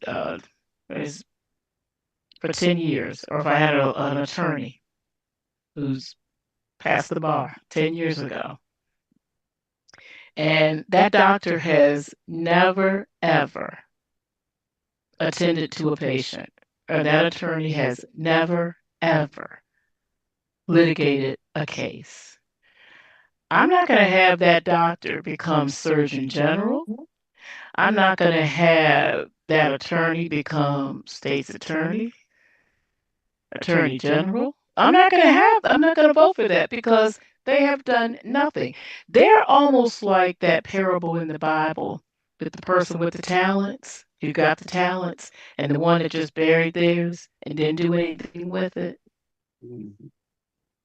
for 10 years, or if I had an attorney who's passed the bar 10 years ago, and that doctor has never, ever attended to a patient, or that attorney has never, ever litigated a case, I'm not going to have that doctor become Surgeon General. I'm not going to have that attorney become state's attorney general. I'm not going to vote for that because they have done nothing. They're almost like that parable in the Bible with the person with the talents who got the talents and the one that just buried theirs and didn't do anything with it. Mhm.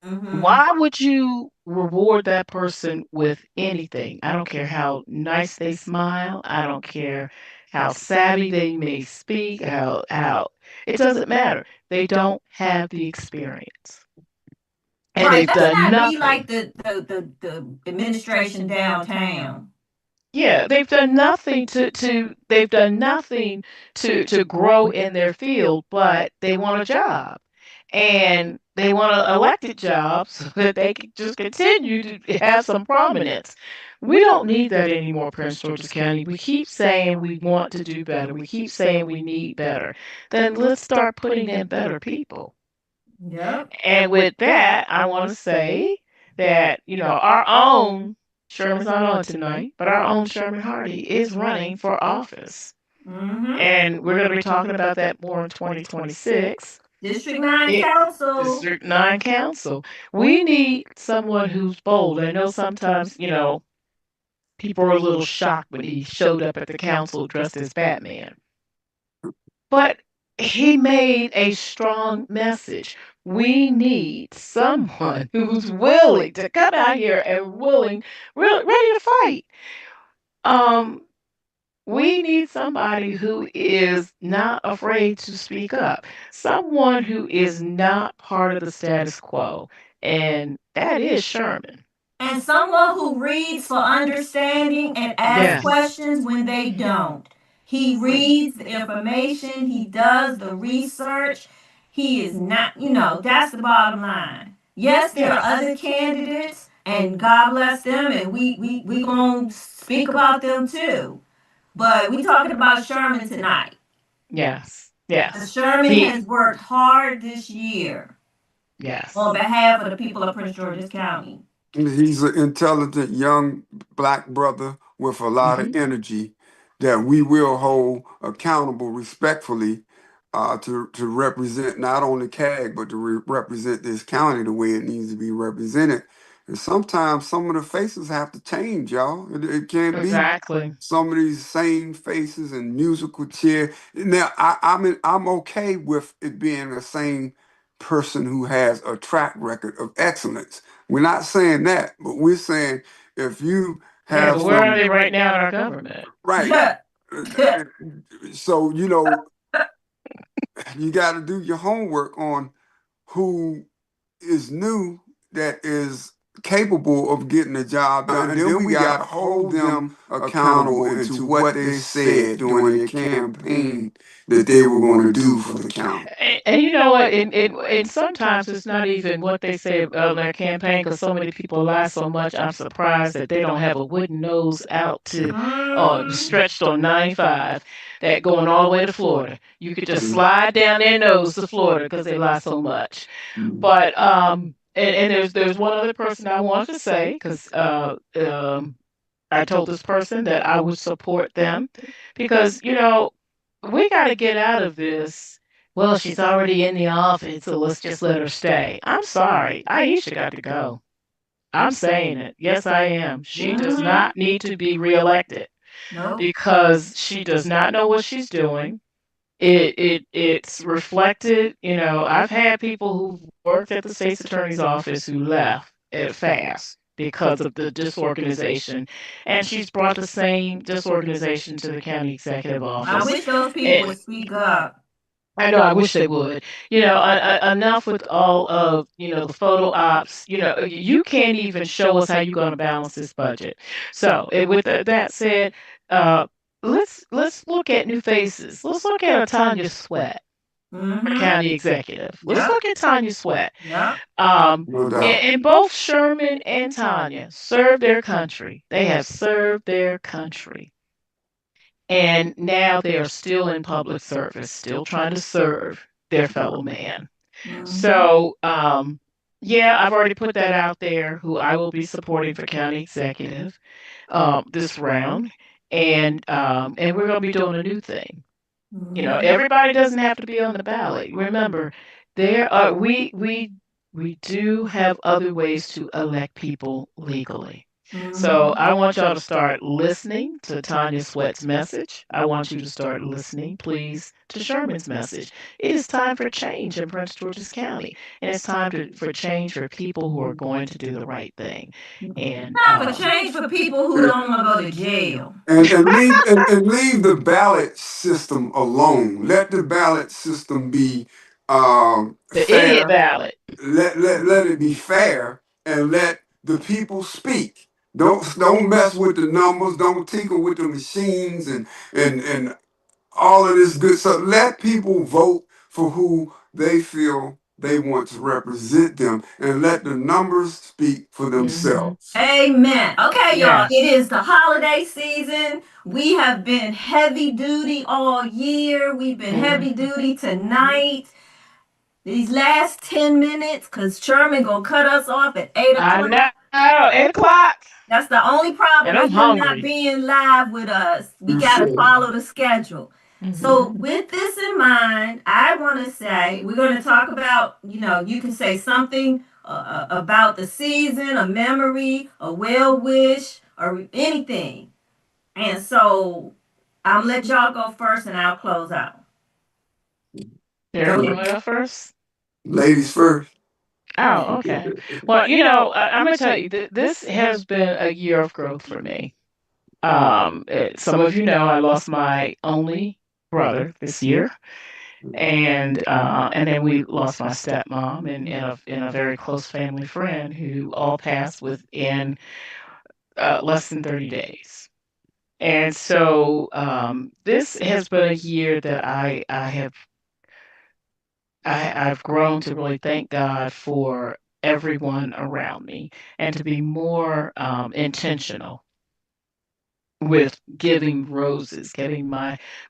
Mm-hmm. Why would you reward that person with anything? I don't care how nice they smile. I don't care how savvy they may speak, how it doesn't matter. They don't have the experience. And Right. they've Let's done not be nothing. like the administration downtown. Yeah, they've done nothing they've done nothing to grow in their field, but they want a job. And they want an elected job so that they can just continue to have some prominence. We don't need that anymore, Prince George's County. We keep saying we want to do better. We keep saying we need better. Then let's start putting in better people. Yep. And with that, I want to say that, our own Sherman's not on tonight, but our own Sherman Hardy is running for office. Mm-hmm. And we're going to be talking about that more in 2026. District 9 It, Council. District 9 Council. We need someone who's bold. I know sometimes, people were a little shocked when he showed up at the council dressed as Batman. But he made a strong message. We need someone who's willing to come out here and ready to fight. Um, we need somebody who is not afraid to speak up, someone who is not part of the status quo, and that is Sherman. And someone who reads for understanding and asks Yes. questions when they don't. He reads the information, he does the research. He is not, that's the bottom line. Yes, there are other candidates, and God bless them, and we gonna speak about them too. But we talking about Sherman tonight. Yes. And Yes. Sherman has worked hard this year Yes. on behalf of the people of Prince George's County. He's an intelligent young black brother with a lot of energy that we will hold accountable respectfully to represent not only CAG, but to represent this county the way it needs to be represented. And sometimes some of the faces have to change, y'all. It can't be Exactly. some of these same faces and musical chair. Now, I'm okay with it being the same person who has a track record of excellence. We're not saying that, but we're saying if you Yeah, have but where are some they right now in our government? right, so you got to do your homework on who is new that is capable of getting the job done, and then we got to hold them accountable into what they said during their campaign that they were going to do for the county. And you know what? And sometimes it's not even what they say on their campaign, because so many people lie so much. I'm surprised that they don't have a wooden nose out to stretched on 95 that going all the way to Florida. You could just slide down their nose to Florida because they lie so much. But and there's one other person I want to say, because I told this person that I would support them because we got to get out of this. Well, she's already in the office, so let's just let her stay. I'm sorry, Aisha got to go. I'm saying it. Yes, I am. She does not need to be reelected Nope. because she does not know what she's doing. It's reflected. I've had people who worked at the state's attorney's office who left at fast because of the disorganization, and she's brought the same disorganization to the county executive I office. wish those people would speak up. I know, I wish they would. Enough with all of, the photo ops. You can't even show us how you're going to balance this budget. So, with that said, uh, let's look at new faces. Let's look at a Tanya Sweat, county executive. Let's Yep. look at Tanya Sweat. Yep. No doubt. And both Sherman and Tanya served their country. They have served their country. And now they are still in public service, still trying to serve their fellow man. So, yeah, I've already put that out there, who I will be supporting for county executive this round, and we're going to be doing a new thing. Everybody doesn't have to be on the ballot. Remember, we do have other ways to elect people legally. So I want y'all to start listening to Tanya Sweat's message. I want you to start listening, please, to Sherman's message. It is time for change in Prince George's County, and it's time for change for people who are going to do the right thing. And Not for change for people who don't want to go to jail. and leave the ballot system alone. Let the ballot system be the fair. idiot ballot. Let it be fair, and let the people speak. Don't mess with the numbers. Don't tinker with the machines and all of this good stuff. Let people vote for who they feel they want to represent them, and let the numbers speak for themselves. Amen. Okay, y'all. Yes. It is the holiday season. We have been heavy duty all year. We've been heavy duty tonight. These last 10 minutes, because Sherman gonna cut us off at 8 I o'clock. know, 8 o'clock. That's the only problem And I'm with him not hungry. being live with us. We gotta follow the schedule. So with this in mind, I want to say we're going to talk about, you can say something about the season, a memory, a well wish, or anything. And so I'm let y'all go first, and I'll close out. Derek, you want to go first? Ladies first. Oh, okay. Well, I'm going to tell you, this has been a year of growth for me. Some of you know I lost my only brother this year, and then we lost my stepmom and a very close family friend who all passed within less than 30 days. And so this has been a year that I've grown to really thank God for everyone around me, and to be more intentional with giving roses, getting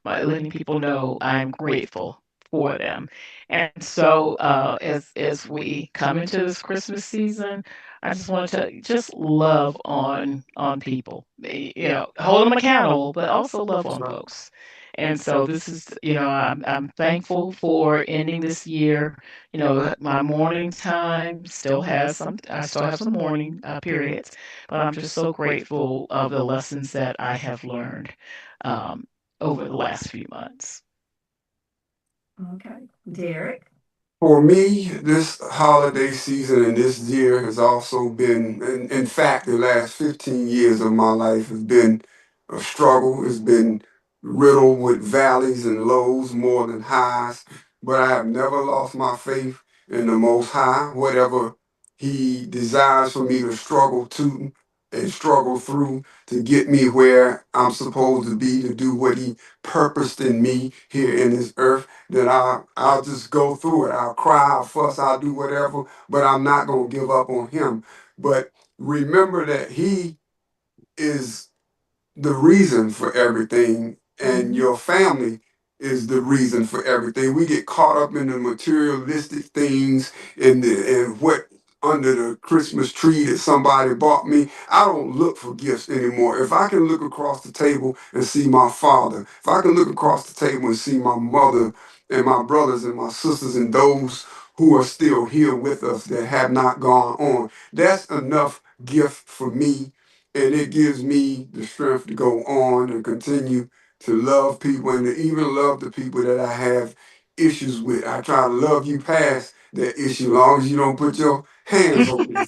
letting people know I'm grateful for them. And so as we come into this Christmas season, I just want to just love on people. Hold them accountable, but also love on folks. And so this is, I'm thankful for ending this year. My morning time still has I still have some morning periods, but I'm just so grateful of the lessons that I have learned over the last few months. Okay. Derek? For me, this holiday season and this year has also been, in fact, the last 15 years of my life has been a struggle. It's been riddled with valleys and lows more than highs, but I have never lost my faith in the Most High. Whatever He desires for me to struggle to and struggle through to get me where I'm supposed to be, to do what He purposed in me here in this earth, then I'll just go through it. I'll cry, I'll fuss, I'll do whatever, but I'm not gonna give up on him. But remember that he is the reason for everything, and your family is the reason for everything. We get caught up in the materialistic things and what under the Christmas tree that somebody bought me. I don't look for gifts anymore. If I can look across the table and see my father, if I can look across the table and see my mother and my brothers and my sisters and those who are still here with us that have not gone on, that's enough gift for me, and it gives me the strength to go on and continue to love people and to even love the people that I have issues with. I try to love you past that issue, as long as you don't put your hands on me.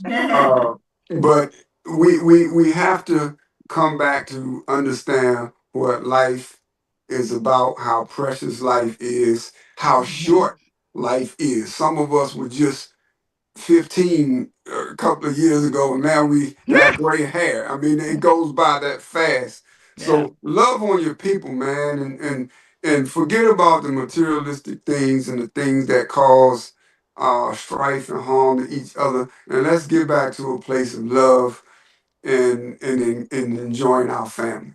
uh, but we have to come back to understand what life is about, how precious life is, how short life is. Some of us were just 15 a couple of years ago, and now we got gray hair. I mean, it goes by that fast. Yeah. So love on your people, man, and forget about the materialistic things and the things that cause strife and harm to each other, and let's get back to a place of love and enjoying our family.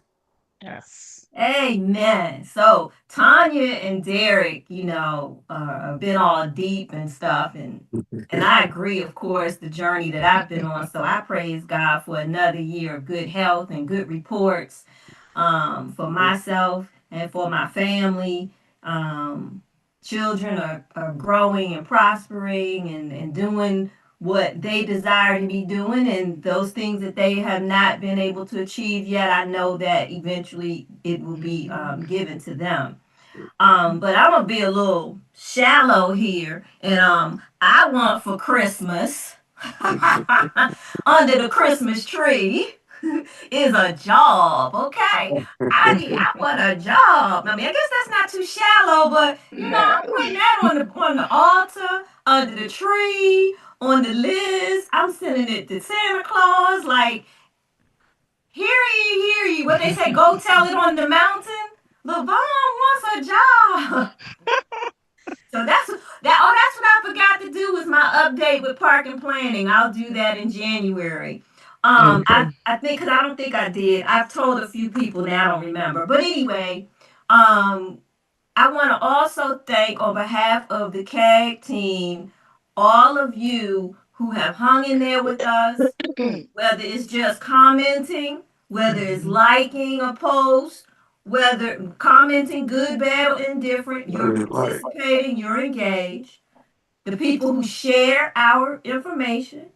Yes. Amen. So Tanya and Derek, have been all deep and stuff, and I agree, of course, the journey that I've been on. So I praise God for another year of good health and good reports, for myself and for my family. Um, Children are growing and prospering and doing what they desire to be doing, and those things that they have not been able to achieve yet, I know that eventually it will be given to them. But I'm gonna be a little shallow here, and I want for Christmas under the Christmas tree is a job. Okay, I want a job. I mean, I guess that's not too shallow, but I'm putting that on the altar, under the tree, on the list. I'm sending it to Santa Claus. Like, hear ye, hear ye. What they say, go tell it on the mountain. LeVon wants a job. So that's that. Oh, that's what I forgot to do was my update with park and planning. I'll do that in January. Okay. I think because I don't think I did. I've told a few people now. I don't remember. But anyway, um, I want to also thank on behalf of the CAG team all of you who have hung in there with us, whether it's just commenting, whether it's liking a post, whether commenting good, bad, or indifferent, you're Right, right. participating, you're engaged. The people who share our information,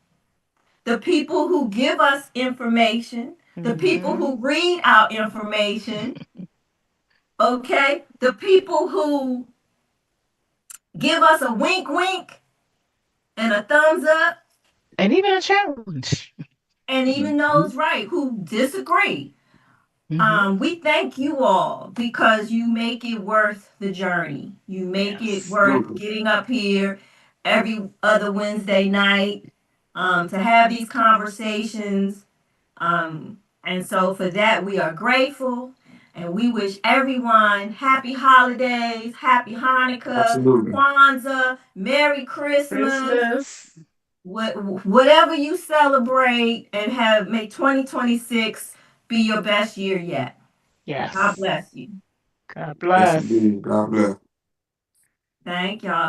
the people who give us information, the people who read our information, okay? The people who give us a wink wink and a thumbs up, And even a challenge. and even those right who disagree. We thank you all because you make it worth the journey. You make it Yes. worth getting up here every other Wednesday night, to have these conversations. And so for that, we are grateful. And we wish everyone happy holidays, happy Hanukkah, Absolutely. Kwanzaa, Merry Christmas, Christmas. whatever you celebrate, and make 2026 be your best year yet. God Yes. bless you. God Yes, bless. indeed. God bless. Thank y'all.